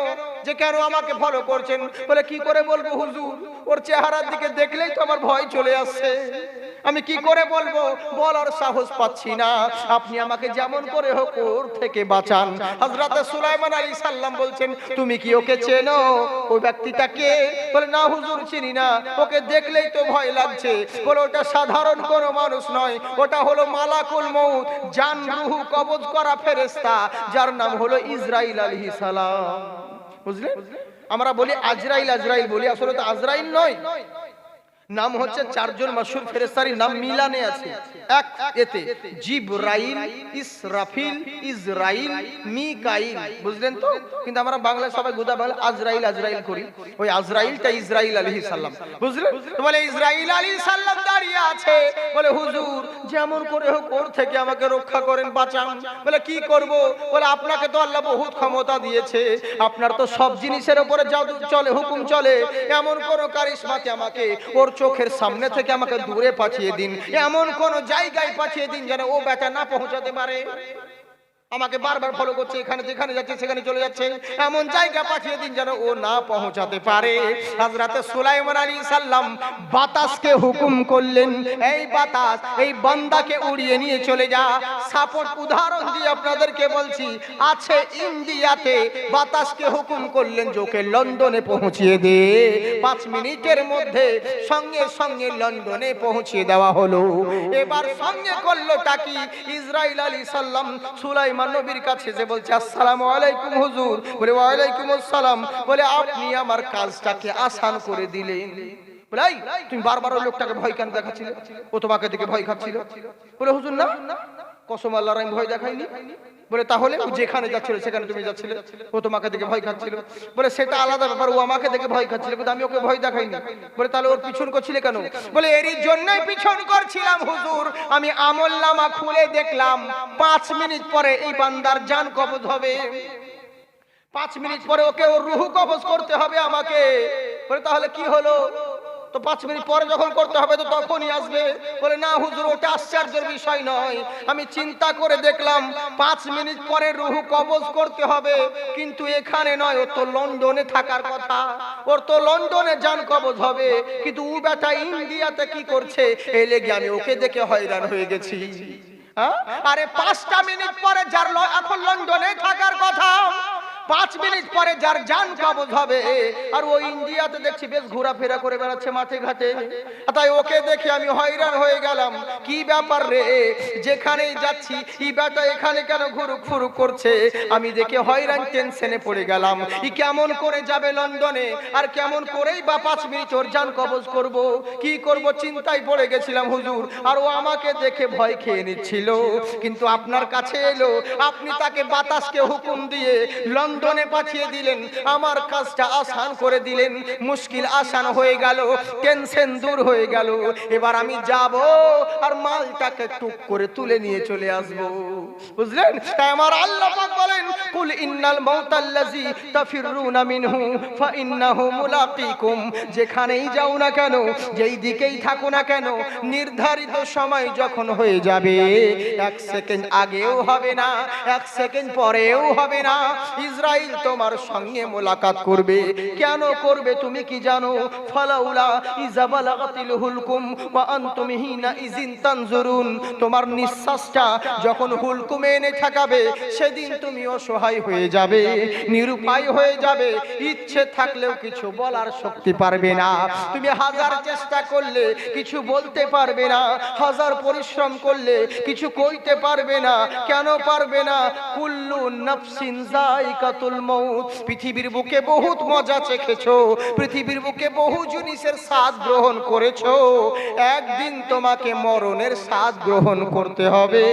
Speaker 1: যে কেন আমাকে ফলো করছেন? বলে কি করে বলবো হুজুর, ওর চেহারার দিকে দেখলেই তো আমার ভয় চলে আসছে, আমি কি করে বলবো, বলার সাহস পাচ্ছি না, আপনি আমাকে যেমন করে হোক ওর থেকে বাঁচান। হযরত সুলাইমান আলাইহিস সালাম বলছেন, তুমি কি ওকে চেনো, ওই ব্যক্তিটাকে? বলে না হুজুর, চিনি না, ওকে দেখলেই তো ভয় লাগছে। বলে ওটা সাধারণ কোনো মানুষ নয়, ওটা হলো মালাকুল মউত, জান রূহ কবজ করা ফেরেশতা, যার নাম হলো ইসরাইল আলাইহিস সালাম। বুঝলেন? আমরা বলি আজরাইল, আজরাইল বলি, আসলে তো আজরাইল নয়, নাম হচ্ছে চারজন মাশহুর ফেরেশতার নাম মিলানে আছে। এক এতে জিবরাইল, ইসরাফিল, ইসরাইল, মিকাইল। বুঝলেন তো? কিন্তু আমরা বাংলায় সবাই গোদা বাংলা আজরাইল আজরাইল করি, ওই আজরাইলটা ইসরাইল আলাইহিস সালাম। বুঝলেন? বলে ইসরাইল আলাইহিস সালাম দাঁড়িয়ে আছে, বলে হুজুর যেমন করে হোক ওর থেকে আমাকে রক্ষা করেন, বাঁচান। বলে কি করব? বলে আপনাকে তো আল্লাহ বহুত ক্ষমতা দিয়েছে, আপনার তো সব জিনিসের উপরে জাদু চলে, হুকুম চলে, এমন কোন কারিশমাতে আমাকে ওর চোখের সামনে থেকে আমাকে দূরে পাঠিয়ে দিন, এমন কোন জায়গায় পাঠিয়ে দিন যেন ও বেটা না পৌঁছাতে পারে। আমাকে বারবার ফলো করছে, এখানে যেখানে যাচ্ছে সেখানে চলে যাচ্ছে, এমন জায়গা পাঠিয়ে দিন যেন ও না পৌঁছাতে পারে। হযরত সুলাইমান আলাইহিস সালাম বাতাসকে হুকুম করলেন, এই বাতাস এই বান্দাকে উড়িয়ে নিয়ে চলে যা। সাপোর্ট উদাহরণ দিয়ে আপনাদেরকে বলছি, আছে ইন্ডিয়াতে, বাতাসকে হুকুম করলেন যে ওকে লন্ডনে পৌঁছিয়ে দে। 5 মিনিটের মধ্যে সঙ্গে সঙ্গে লন্ডনে পৌঁছিয়ে দেওয়া হলো। এবার সঙ্গে করলো কি? ইসরাইল আলাইহিস সালাম সুলাইমান নবীর কাছে যে বলছে, আসসালামু আলাইকুম হুজুর। বলে ওয়ালাইকুম আসসালাম। বলে আপনি আমার কাজটাকে আসান করে দিলেন। বলে তুমি বারবার ওই লোকটাকে ভয় কেন দেখাচ্ছিলে, ও তোমাকে দেখে ভয় খাচ্ছিল? বলে হুজুর না, কসম আল্লাহর আমি ভয় দেখাইনি। বলে তাহলে ও যেখানে যাচ্ছিল সেখানে তুমি যাচ্ছিলে, ও তোমাকে দেখে ভয় খাচ্ছিল। বলে সেটা আলাদা ব্যাপার, ও আমাকে দেখে ভয় খাচ্ছিল কিন্তু আমি ওকে ভয় দেখাইনি। বলে তাহলে ওর পিছন করছিলে কেন? বলে এরই জন্যই পিছন করছিলাম হুজুর, আমি আমলনামা খুলে দেখলাম 5 মিনিট পরে এই বান্দার জান কবজ হবে, 5 মিনিট পরে ওকে ওর রূহ কবজ করতে হবে আমাকে। বলে তাহলে কি হলো? তো 5 মিনিট পরে যখন করতে হবে তো তখনই আসবে। বলে না হুজুর, ওটা আশ্চর্যের বিষয় নয়, আমি চিন্তা করে দেখলাম 5 মিনিট পরে রূহ কবজ করতে হবে, কিন্তু এখানে নয়, ও তো লন্ডনে থাকার কথা, ওর তো লন্ডনে জান কবজ হবে, কিন্তু ও বেটা ইন্ডিয়াতে কি করছে, এই লেগে আমি ওকে দেখে হয়রান হয়ে গেছি। আরে 5টা মিনিট পরে যার এখন লন্ডনে থাকার কথা, 5 মিনিট পরে যার জান কবজ হবে, আর ও ইন্ডিয়াতে দেখছি বেশ ঘোরাফেরা করে বেড়াচ্ছে মাঠে ঘাটে, তাই ওকে দেখে আমি হয়রান হয়ে গেলাম। কি ব্যাপার রে, যেখানেই যাচ্ছি ই বেটা এখানে কেন ঘুরুক ফুরুক করছে, আমি দেখে হয়রান, টেনশনে পড়ে গেলাম। ই কেমন করে যাবে লন্ডনে, আর কেমন করেই বা 5 মিনিট ওর জান কবজ করব, কি করব চিন্তায় পড়ে গেছিলাম হুজুর। আর ও আমাকে দেখে ভয় খেয়ে নিচ্ছিল, কিন্তু আপনার কাছে এলো, আপনি তাকে বাতাসকে হুকুম দিয়ে লন্ডনে পাঠিয়ে দিলেন, আমার কাজটা আসান করে দিলেন, মুশকিল আসান হয়ে গেল, টেনশন দূর হয়ে গেল। এবার আমি যাব আর মালটাকে টুক করে তুলে নিয়ে চলে আসব। বুঝলেন? তাই আমার আল্লাহ পাক বলেন, কুল ইন্নাল মাউতাল্লাযী তাফিরুনা মিনহু ফাইন্নাহু মুলাকীকুম। যেখানেই যাও না কেন, যেই দিকেই থাকো না কেন, নির্ধারিত সময় যখন হয়ে যাবে, 1 সেকেন্ড আগেও হবে না, 1 সেকেন্ড পরেও হবে না, ইসরাইল তোমার সঙ্গে মোলাকাত করবে। কেন করবে তুমি কি জানো? ফালাউলা ইযা বালাগাতিল হুলকুম ওয়া আনতুম হিনা ইযিন তানজুরুন। তোমার নিঃশ্বাসটা যখন হুলকুমে এনে ঠেকাবে, সেদিন তুমি অসহায় হয়ে যাবে, নিরুপায় হয়ে যাবে, ইচ্ছে থাকলেও কিছু বলার শক্তি পারবে না, তুমি হাজার চেষ্টা করলে কিছু বলতে পারবে না, হাজার পরিশ্রম করলে কিছু কইতে পারবে না। কেন পারবে না? কুল্লু নাফসিন যায়কাতুল মাউত। পৃথিবীর বুকে বহুত মজা চেখেছো, পৃথিবীর বুকে বহু জিনিসের স্বাদ গ্রহণ করেছো, একদিন তোমাকে মরণের স্বাদ গ্রহণ করতে হবে,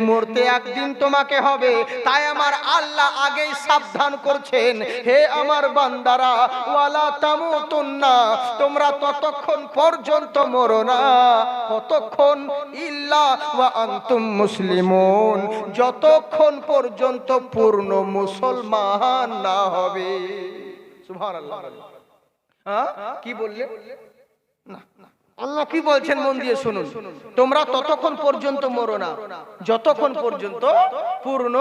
Speaker 1: মরতে একদিন তোমাকে হবে। তাই আমার আল্লাহ আগেই সাবধান করছেন, হে আমার বান্দারা, ওয়ালা তামুতুন্না, তোমরা ততক্ষণ পর্যন্ত মরো না, কতক্ষণ? ইল্লা ওয়া আনতুম মুসলিমুন, যতক্ষণ পর্যন্ত পূর্ণ মুসলমান না হবে। সুবহানাল্লাহ। কি বললে? না, আল্লাহ কি বলছেন মন দিয়ে শুনুন, তোমরা ততক্ষণ পর্যন্ত মরো না যতক্ষণ পর্যন্ত পূর্ণ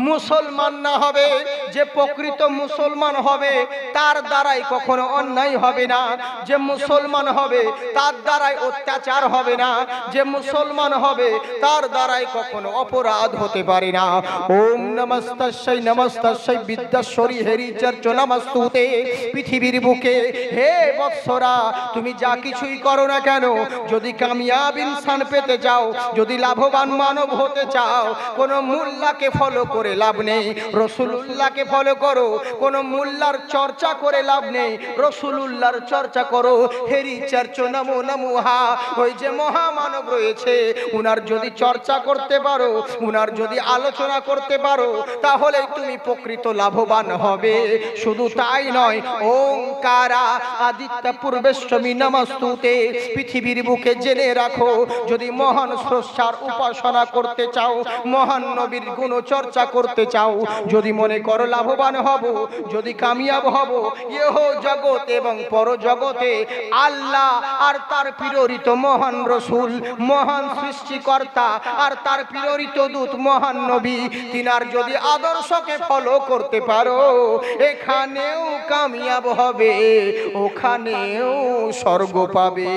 Speaker 1: মুসলমান না হবে। যে প্রকৃত মুসলমান হবে তার দ্বারাই কখনো অন্যায় হবে না, যে মুসলমান হবে তার দ্বারাই অত্যাচার হবে না, যে মুসলমান হবে তার দ্বারাই কখনো অপরাধ হতে পারে না। ওম নমস্তাস্যৈ নমস্তাস্যৈ বিদ্যাশ্বরী হেরি চর্চ নমস্তুতে। পৃথিবীর বুকে হে বৎসরা তুমি যা কিছুই করো না কেন, যদি কামিয়াব ইনসান পেতে চাও, যদি লাভবান মানব হতে চাও, কোন মোল্লাকে ফলো করে লাভ নেই, রাসূলুল্লাহকে ফলো করো। কোন মোল্লার চর্চা করে লাভ নেই, রাসূলুল্লাহর চর্চা করো। হেরি চর্চ নমো নমঃ, ওই যে মহামানব রয়েছে উনার যদি চর্চা করতে পারো, উনার যদি আলোচনা করতে পারো, তাহলে তুমি প্রকৃত লাভবান হবে। শুধু তাই নয়, ওঙ্কারা আদিত্য পূর্বেশ্বমী নমস্তুতে। পৃথিবীর বুকে জেনে রাখো, যদি মহান স্রষ্টার উপাসনা করতে চাও, মহান নবীর গুণ চর্চা করতে চাও, যদি মনে করো লাভবান হব, যদি কামিয়াব হব ইহ জগৎ এবং পর জগতে, আল্লাহ আর তার প্রেরিত মহান রসূল, মহান সৃষ্টিকর্তা আর তার প্রেরিত দূত মহান নবী, তিনার যদি আদর্শকে ফলো করতে পারো, এখানেও কামিয়াব হবে, ওখানেও স্বর্গ পাবে।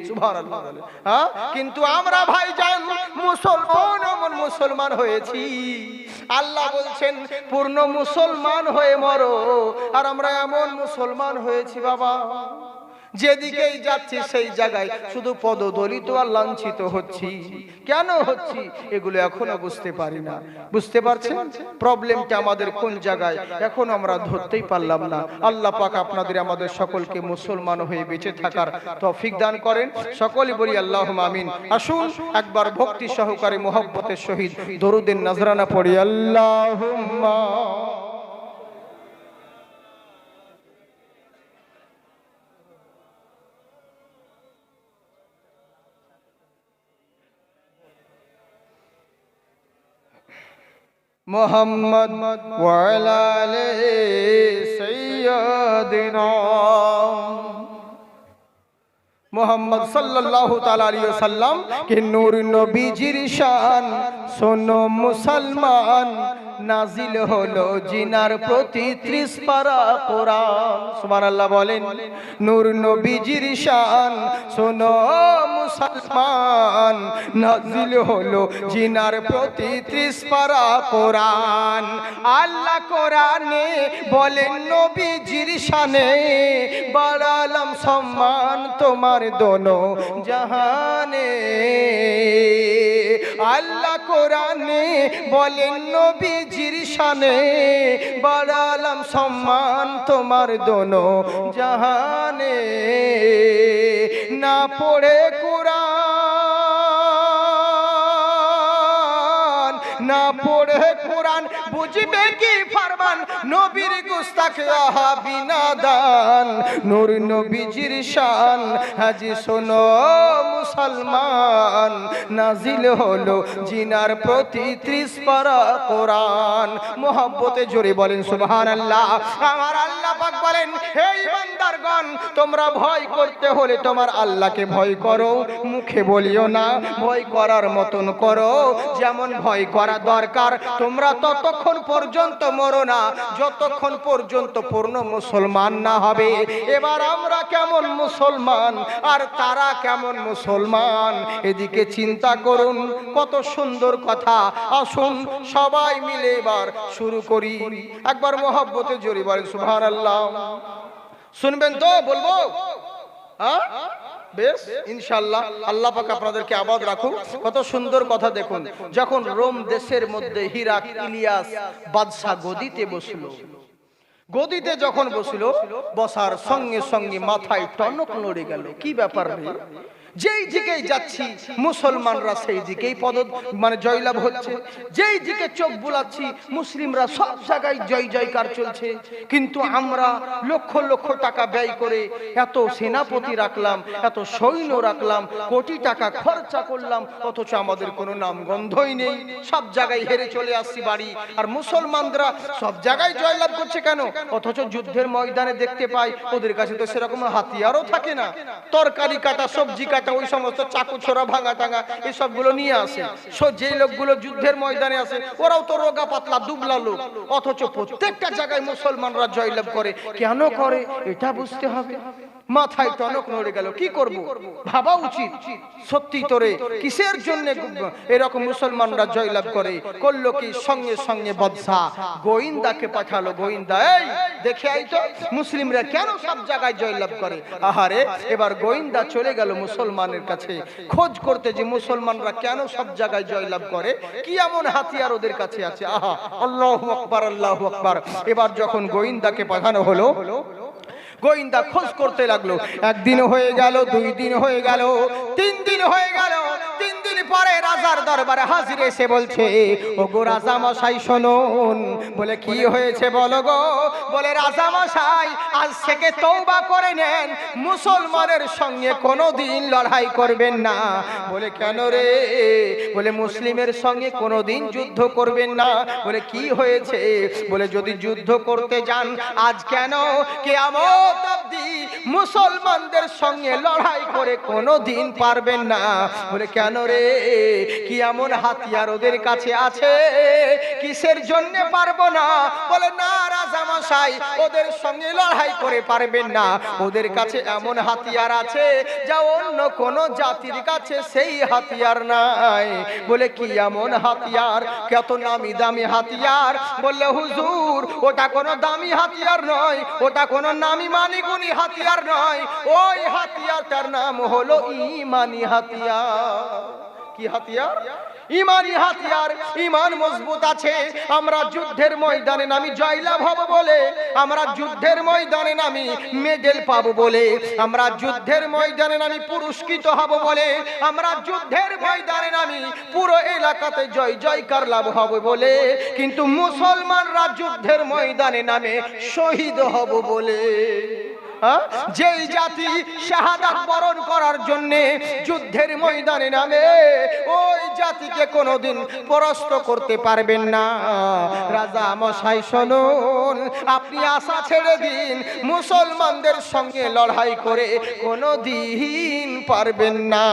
Speaker 1: সুবহানাল্লাহ। হ্যাঁ, কিন্তু আমরা ভাইজান মুসলমান হয়েছি, আল্লাহ বলছেন পূর্ণ মুসলমান হয়ে মরো, আর আমরা এমন মুসলমান হয়েছি বাবা, যেদিকেই যাচ্ছি সেই জায়গায় শুধু পদদলিত আর লাঞ্ছিত হচ্ছি। কেন হচ্ছি এগুলো এখনো বুঝতে পারি না। বুঝতে পারছেন প্রবলেমটা আমাদের কোন জায়গায়, এখনো আমরা ধরতেই পারলাম না। আল্লাহ পাক আপনাদের আমাদের সকলকে মুসলমান হয়ে বেঁচে থাকার তৌফিক দান করেন। সকলেই বলি আল্লাহুম্মা আমিন। আসুন একবার ভক্তি সহকারে মোহব্বতের সহিত দরুদের নজরানা পড়ি। আল্লাহুম্মা মোহাম্মদ ওয়া আলা আলি সাইয়্যিদিনা মোহাম্মদ সাল্লাল্লাহু তাআলা আলাইহি ওয়াসাল্লাম কে নূর নবীজির শান শোনো মুসলমান, নাজিল হলো জিনার প্রতি 30 পারা কোরআন। সুবহানাল্লাহ বলেন। নূর নবীজির শান শোনো মুসলমান, নাজিল হলো জিনার প্রতি 30 পারা কোরআন। আল্লাহ কোরআনে বলেন নবীজির শানে, বাড়ালাম সম্মান তোমার দোনো জাহানে। আল্লাহ কোরআনে বলেন নবীজির শানে, বাড়ালাম সম্মান তোমার দোনো জাহানে। না পড়ে কোরআন, না পড়ে কোরআন বুঝবে কি ফরমান, নবীর গুস্তাখ আহাবি নাদান। নূর নবীজির শান হাজি শোনো মুসলমান, নাজিল হলো জিনার প্রতি 30 পারা কোরআন। মোহব্বতে জোরে বলেন সুবহানাল্লাহ। আমার আল্লাহ পাক বলেন, হে ইমানদারগণ তোমরা ভয় করতে হলে তোমার আল্লাহকে ভয় করো, মুখে বলিও না, ভয় করার মতন করো যেমন ভয় করা দরকার। তোমরা ততক্ষণ পর্যন্ত মরো না যতক্ষণ পর্যন্ত পূর্ণ মুসলমান না হবে। এবার আমরা কেমন মুসলমান আর তারা কেমন মুসলমান, এদিকে চিন্তা করুন। কত সুন্দর কথা। আসুন সবাই মিলে এবার শুরু করি। একবার মোহব্বতে জোরে বলেন সুবহানাল্লাহ। শুনবেন তো বলবো? হ্যাঁ বেশ ইনশাআল্লাহ। আল্লাহ পাক আপনাদেরকে আবাদ রাখুন। কত সুন্দর কথা দেখুন। যখন রোম দেশের মধ্যে হিরাক ইলিয়াস বাদশা গদিতে বসলো, গদিতে যখন বসলো, বসার সঙ্গে সঙ্গে মাথায় টনক নড়ে গেল। কি ব্যাপার রে? যেই দিকেই যাচ্ছি মুসলমানরা সেই দিকেই মানে জয়লাভ হচ্ছে, যেই দিকে চোখ বুলাচ্ছি মুসলিমরা সব জায়গায় জয় জয়কার চলছে। কিন্তু আমরা লক্ষ লক্ষ টাকা ব্যয় করে এত সেনাপতি রাখলাম, এত সৈন্য রাখলাম, কোটি টাকা খরচা করলাম, অথচ আমাদের কোনো নাম গন্ধই নেই। সব জায়গায় হেরে চলে আসছি বাড়ি। আর মুসলমানরা সব জায়গায় জয়লাভ করছে কেন? অথচ যুদ্ধের ময়দানে দেখতে পাই ওদের কাছে তো সেরকম হাতিয়ারও থাকে না। তরকারি কাটা, সবজি কাটা, ওই সমস্ত চাকু ছোড়া, ভাঙা টাঙা এসব গুলো নিয়ে আসে। যে লোকগুলো যুদ্ধের ময়দানে আসে ওরাও তো রোগা পাতলা দুবলা লোক, অথচ প্রত্যেকটা জায়গায় মুসলমানরা জয়লাভ করে। কেন করে এটা বুঝতে হবে। মাথায় টনক নড়ে গেল, কি করব? ভাবা উচিত সত্যি তোরে কিসের জন্য এরকম মুসলমানরা জয়লাভ করে। করলো কি? সঙ্গে সঙ্গে বাদশা গোয়েন্দাকে পাঠালো। গোয়েন্দা, এই দেখে আই তো মুসলিমরা কেন সব জায়গায় জয়লাভ করে। আহারে, এবার গোয়েন্দা চলে গেল মুসলমানের কাছে খোঁজ করতে যে মুসলমানরা কেন সব জায়গায় জয়লাভ করে, কি এমন হাতিয়ার ওদের কাছে আছে। আহা, আল্লাহু আকবার, আল্লাহু আকবার। এবার যখন গোয়েন্দাকে পাঠানো হলো, গোয়েন্দা খোঁজ করতে লাগলো। একদিন হয়ে গেল, 2 দিন হয়ে গেল, 3 দিন হয়ে গেল। 3 দিন পরে রাজার দরবারে হাজির এসে বলছে, ও গো রাজা মশাই শুনুন। বলে কি হয়েছে বলো গো? বলে রাজা মশাই আজ থেকে তওবা করে নেন, মুসলমানের সঙ্গে কোনোদিন লড়াই করবেন না। বলে কেন রে? বলে মুসলিমের সঙ্গে কোনোদিন যুদ্ধ করবেন না। বলে কি হয়েছে? বলে যদি যুদ্ধ করতে যান আজ কেন কিয়ামত অবধি মুসলমানদের সঙ্গে লড়াই করে কোনোদিন পারবেন না। বলে কেন রে? কি এমন হাতিয়ার ওদের কাছে আছে, কিসের জন্য পারবো না? বলে না রাজা মশাই, ওদের সঙ্গে লড়াই করে পারবেন না। ওদের কাছে এমন হাতিয়ার আছে যা অন্য কোন জাতির কাছে সেই হাতিয়ার নাই। বলে কি এমন হাতিয়ার? কত নামি দামি হাতিয়ার। বললে হুজুর ওটা কোনো দামি হাতিয়ার নয়, ওটা কোনো নামি মানি গুনি হাতিয়ার নয়, ওই হাতিয়ারটার নাম হলো ঈমানি হাতিয়ার। কি হাতিয়ার? ঈমানি হাতিয়ার। ঈমান মজবুত আছে, আমরা যুদ্ধের ময়দানে নামি জয়লাভ হব বলে, আমরা যুদ্ধের ময়দানে নামি মেডেল পাবো বলে, আমরা যুদ্ধের ময়দানে নামি পুরস্কৃত হব বলে, আমরা যুদ্ধের ময়দানে নামি পুরো এলাকাতে জয় জয়কার লাভ হবে বলে, কিন্তু মুসলমানরা যুদ্ধের ময়দানে নামে শহীদ হব বলে। যেই জাতি শাহাদাত বরণ করার জন্য যুদ্ধের ময়দানে নামে, ওই জাতিকে কোনোদিন পরাস্ত করতে পারবেন না। রাজা মশাই শুনুন, আপনি আশা ছেড়ে দিন, মুসলমানদের সঙ্গে লড়াই করে কোনোদিন পারবেন না।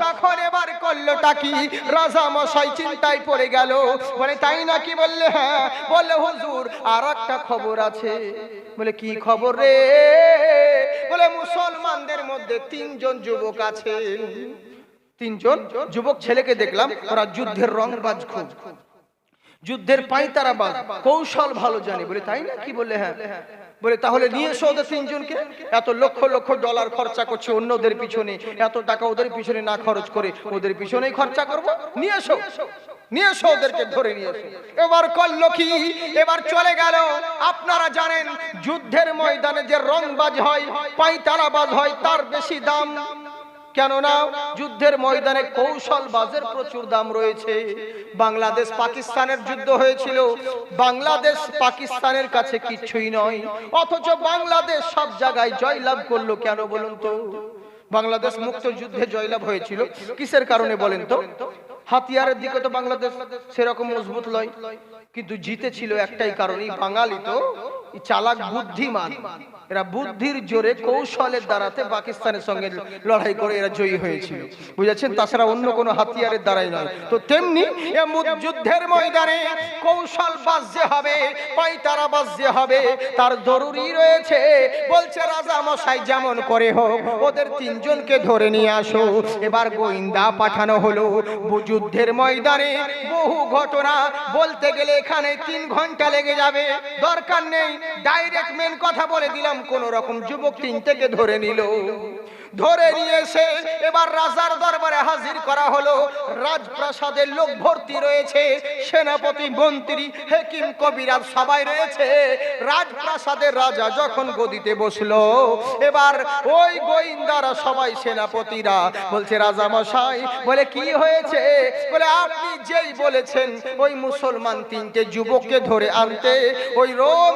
Speaker 1: তখন এবার করলোটা কি? রাজা মশাই চিন্তায় পড়ে গেল। বলে তাই নাকি? বললে হ্যাঁ। বললে হুজুর আর একটা খবর আছে। বলে কি খবর রে? বলে মুসলমানদের মধ্যে 3 জন যুবক আছে। 3 জন যুবক ছেলেকে দেখলাম, ওরা যুদ্ধের রংবাজ, খুব যুদ্ধের পাইতারাবাজ, কৌশল ভালো জানে। বলে তাই না কি? বললে হ্যাঁ। বলে তাহলে নিয়ে এসো ওদের 3 জনকে। এত লক্ষ লক্ষ ডলার খরচা করছে অন্যদের পিছনে, এত টাকা ওদের পিছনে না খরচ করে ওদের পিছনেই খরচা করবো। নিয়ে এসো, নিয়ে এসো, ওদেরকে ধরে নিয়ে এসো। এবার করলো কি? এবার চলে গেল। আপনারা জানেন যুদ্ধের ময়দানে যে রংবাজ হয়, পাইতারাবাজ হয়, তার বেশি দাম। কেননা যুদ্ধের ময়দানে কৌশলবাজের প্রচুর দাম রয়েছে। বাংলাদেশ পাকিস্তানের যুদ্ধ হয়েছিল, বাংলাদেশ পাকিস্তানের কাছে কিছুই নয়, অথচ বাংলাদেশ সব জায়গায় জয়লাভ করলো। কেন বলুন তো? বাংলাদেশ মুক্ত যুদ্ধে জয়লাভ হয়েছিল কিসের কারণে বলেন তো? হাতিয়ারের দিকে তো বাংলাদেশ সেরকম মজবুত নয়, কিন্তু জিতেছিল একটাই কারণে, বাঙালি তো চালাক বুদ্ধিমান, এরা বুদ্ধির জোরে কৌশলের দ্বারাতে পাকিস্তানের সঙ্গে লড়াই করে এরা জয়ী হয়েছিল, বুঝেছেন? তাছাড়া অন্য কোনো হাতিয়ারের দ্বারাই নয়। তো তেমনি যুদ্ধের ময়দানে কৌশল বাজে হবে, পাইতারা বাজে হবে, তার জরুরি রয়েছে। বলছে রাজা মশাই যেমন করে হোক ওদের 3 জনকে ধরে নিয়ে আসো। এবার গোয়েন্দা পাঠানো হলো। যুদ্ধের ময়দানে বহু ঘটনা বলতে গেলে এখানে 3 ঘন্টা লেগে যাবে, দরকার নেই, ডাইরেক্ট মেন কথা বলে দিলাম। কোন রকম যুবক 3 থেকে ধরে নিল। ধরে নিয়ে এসে এবার রাজার দরবারে হাজির করা হলো। রাজপ্রাসাদের লোক ভর্তি রয়েছে, সেনাপতি, মন্ত্রী, হাকিম, কবিরাজ সবাই রয়েছে। রাজপ্রাসাদের রাজা যখন গদিতে বসলো, এবার ওই গোয়েন্দারা সবাই, সেনাপতিরা বলছে, রাজা মশাই, বলে কি হয়েছে? বলে আপনি যেই বলেছেন ওই মুসলমান তিনটে যুবককে ধরে আনতে, ওই রোম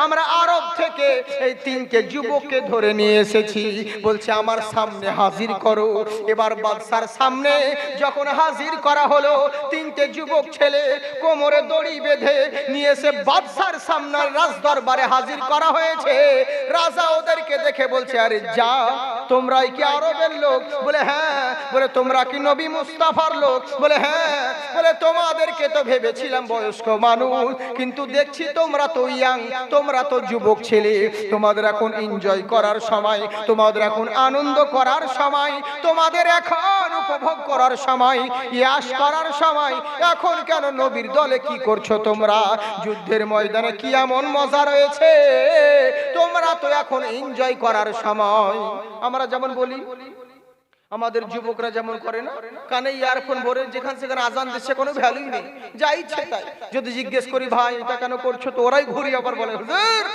Speaker 1: আমরা আরব থেকে এই তিনটে যুবককে ধরে নিয়ে এসেছি। বলছে আমার সামনে হাজির করো। এবার বাদশার সামনে যখন হাজির করা হলো, তিনটে যুবক ছেলে কোমরে দড়ি বেঁধে নিয়ে এসে বাদশার সামনে রাজ দরবারে হাজির করা হয়েছে। রাজা ওদেরকে দেখে বলছে, আরে যা, তোমরাই কি আরবের লোক? বলে হ্যাঁ। বলে তোমরা কি নবী মুস্তাফার লোক? বলে হ্যাঁ। বলে তোমাদেরকে তো ভেবেছিলাম বয়স্ক মানুষ, কিন্তু দেখছি তোমরা তো ইয়াং, তোমরা তো যুবক ছেলে, তোমাদের এখন এনজয় করার সময়, তোমাদের এখন আনন্দ করার সময়, তোমাদের এখন উপভোগ করার সময়, ইয়াশ করার সময়। এখন কেন নবীর দলে কি করছো তোমরা? যুদ্ধের ময়দানে কি এমন মজা রয়েছে? তোমরা তো এখন এনজয় করার সময়। আমরা যেমন বলি, আমাদের যুবকরা যেমন করে না, কানে ইয়ারফোন ভরে যেখানে সেখানে আজান দিচ্ছে, কোনো ভ্যালুই নেই, যা ইচ্ছে তাই। যদি জিজ্ঞেস করি ভাই এটা কেন করছো, তো ওরাই ঘুরি আবার বলে, হুজুর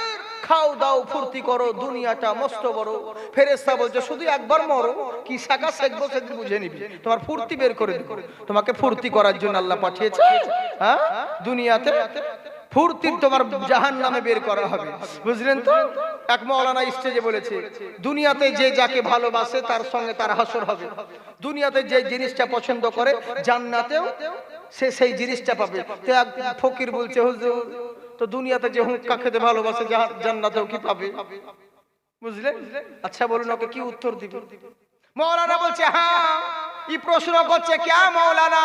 Speaker 1: খাও দাও ফুর্তি করো, দুনিয়াটা মস্ত বড়। ফেরেশতা বলছে শুধু একবার মরো, কি শাখা শেখবো সেদিন বুঝে নিবি, তোমার ফুর্তি বের করে দেব। তোমাকে ফুর্তি করার জন্য আল্লাহ পাঠিয়েছে। হ্যাঁ, দুনিয়াতে ফুর্তির তোমার জাহান্নামে বের করা হবে, বুঝলেন তো? এক মাওলানা স্টেজে বলেছে, দুনিয়াতে যে যাকে ভালোবাসে তার সঙ্গে তার হাসর হবে। দুনিয়াতে যে জিনিসটা পছন্দ করে, জান্নাতেও সে সেই জিনিসটা পাবে। তো এক ফকির বলছে, হুজুর তো দুনিয়াতে যে হুক্কা খেতে ভালোবাসে, জান্নাতেও কি পাবে? বুঝলেন? আচ্ছা বলুন, ওকে কি উত্তর দিবে? मौलाना बोलते हाँ, ये प्रश्न करছে क्या मौलाना,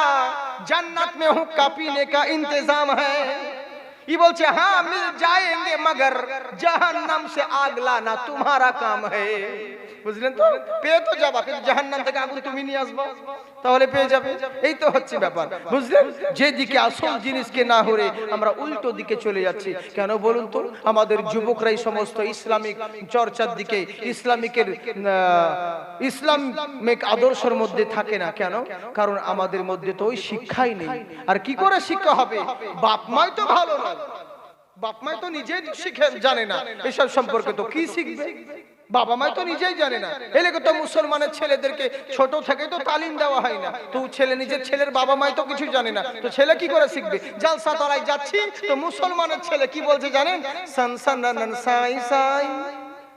Speaker 1: जन्नत में हुक्का पीने का इंतजाम है? ये बोलते हाँ मिल जाएंगे, मगर जहन्नम से आग लाना तुम्हारा काम है। বুঝলেন তো? পেয়ে তো যাবা, কিন্তু জাহান্নাম থেকে আগুন তুমি নিয়ে আসবা, তাহলে পেয়ে যাবে। এই তো হচ্ছে ব্যাপার, বুঝলেন? যেদিকে আসল জিনিসকে না হরে আমরা উল্টো দিকে চলে যাচ্ছি। কেন বলুন তো? আমাদের যুবকরা এই সমস্ত ইসলামিক চর্চার দিকে, ইসলামিক আদর্শের মধ্যে থাকে না। কেন? কারণ আমাদের মধ্যে তো ওই শিক্ষাই নেই। আর কি করে শিক্ষা হবে? বাপ মাই তো ভালো না, বাপ মাই তো নিজেই শিখে জানে না এসব সম্পর্কে, তো কি শিখবে? বাবা মাই তো নিজেই জানে না। এলাকা তো মুসলমানের ছেলেদেরকে ছোট থেকে তো তালিম দেওয়া হয় না, তো ছেলে নিজের ছেলের বাবা মাই তো কিছু জানে না, তো ছেলে কি করে শিখবে? জালসা তলায় যাচ্ছি তো মুসলমানের ছেলে কি বলছে জানেন? সান সান নান সাই সাই,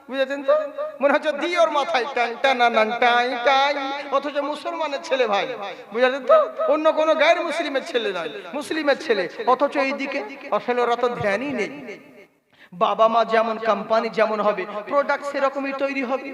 Speaker 1: বুঝেছেন তো? মনে হচ্ছে দিওর মাথায় টান টান নান টাই টাই, অথচ মুসলমানের ছেলে ভাই, বুঝেছেন তো? অন্য কোনো গায়ের মুসলিমের ছেলে নয়, মুসলিমের ছেলে, অথচ এইদিকে আসলে ওরা তো ধ্যানই নেই। বাবা মা যেমন, কোম্পানি যেমন হবে, প্রোডাক্ট সেরকমই তৈরি হবে,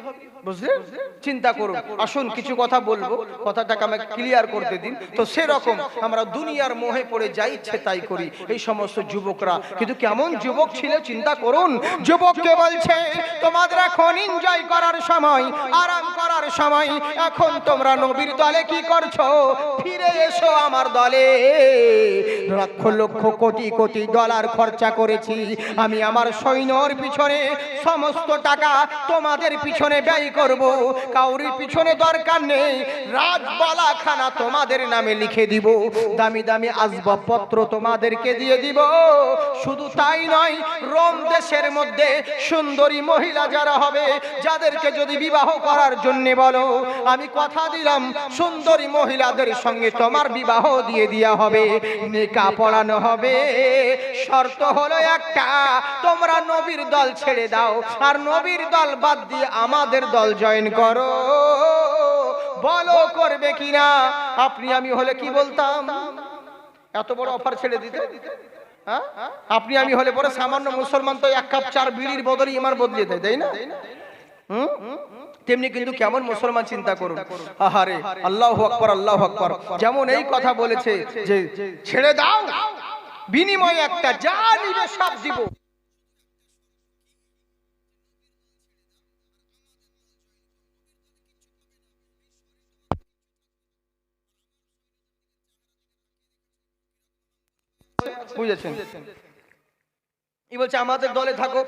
Speaker 1: বুঝলেন? চিন্তা করুন। আসুন কিছু কথা বলবো, কথাটাকে আমাকে ক্লিয়ার করতে দিন। তো সেরকম আমরা দুনিয়ার মোহে পড়ে যাই, ইচ্ছে তাই করি এই সমস্ত যুবকরা। কিন্তু কেমন যুবক ছিল চিন্তা করুন। যুবককে বলছে তোমাদের এখন এনজয় করার সময়, আরাম করার সময়, এখন তোমরা নবীর দলে কি করছো? ফিরে এসো আমার দলে। লক্ষ লক্ষ কোটি কোটি ডলার খরচা করেছি আমি আমার সৈন্যর পিছনে, সমস্ত টাকা তোমাদের পিছনে ব্যয় করব, কাউরির পিছনে দরকার নেই। রাজবালাখানা তোমাদের নামে লিখে দিব, দামি দামি আসবাবপত্র তোমাদেরকে দিয়ে দিব। শুধু তাই নয়, রোম দেশের মধ্যে সুন্দরী মহিলা যারা হবে, যাদেরকে যদি বিবাহ করার জন্য বলো, আমি কথা দিলাম সুন্দরী মহিলাদের সঙ্গে তোমার বিবাহ দিয়ে দেওয়া হবে, নিকাহ পড়ানো হবে। শর্ত হলো একটা, তোমরা নবীর দল ছেড়ে দাও, আর নবীর দল বাদ দিয়ে আমাদের দল জয়েন করো। বলো করবে কিনা? আপনি আমি হলে কি বলতাম? এত বড় অফার ছেড়ে দিতে? হ্যাঁ, আপনি আমি হলে পরে সামান্য মুসলমান তো এক কাপ চার বিড়ির বদলে ইমান বদলিয়ে দেয়, তাই না? তেমনি কিন্তু কেমন মুসলমান চিন্তা করুন। আহারে, আল্লাহু আকবার, আল্লাহু আকবার। যেমন এই কথা বলেছে যে ছেড়ে দাও, বিনিময়ে একটা যা নিবে সব দিব। বুঝেছেন? এই বলছে আমাদের দলে থাকো।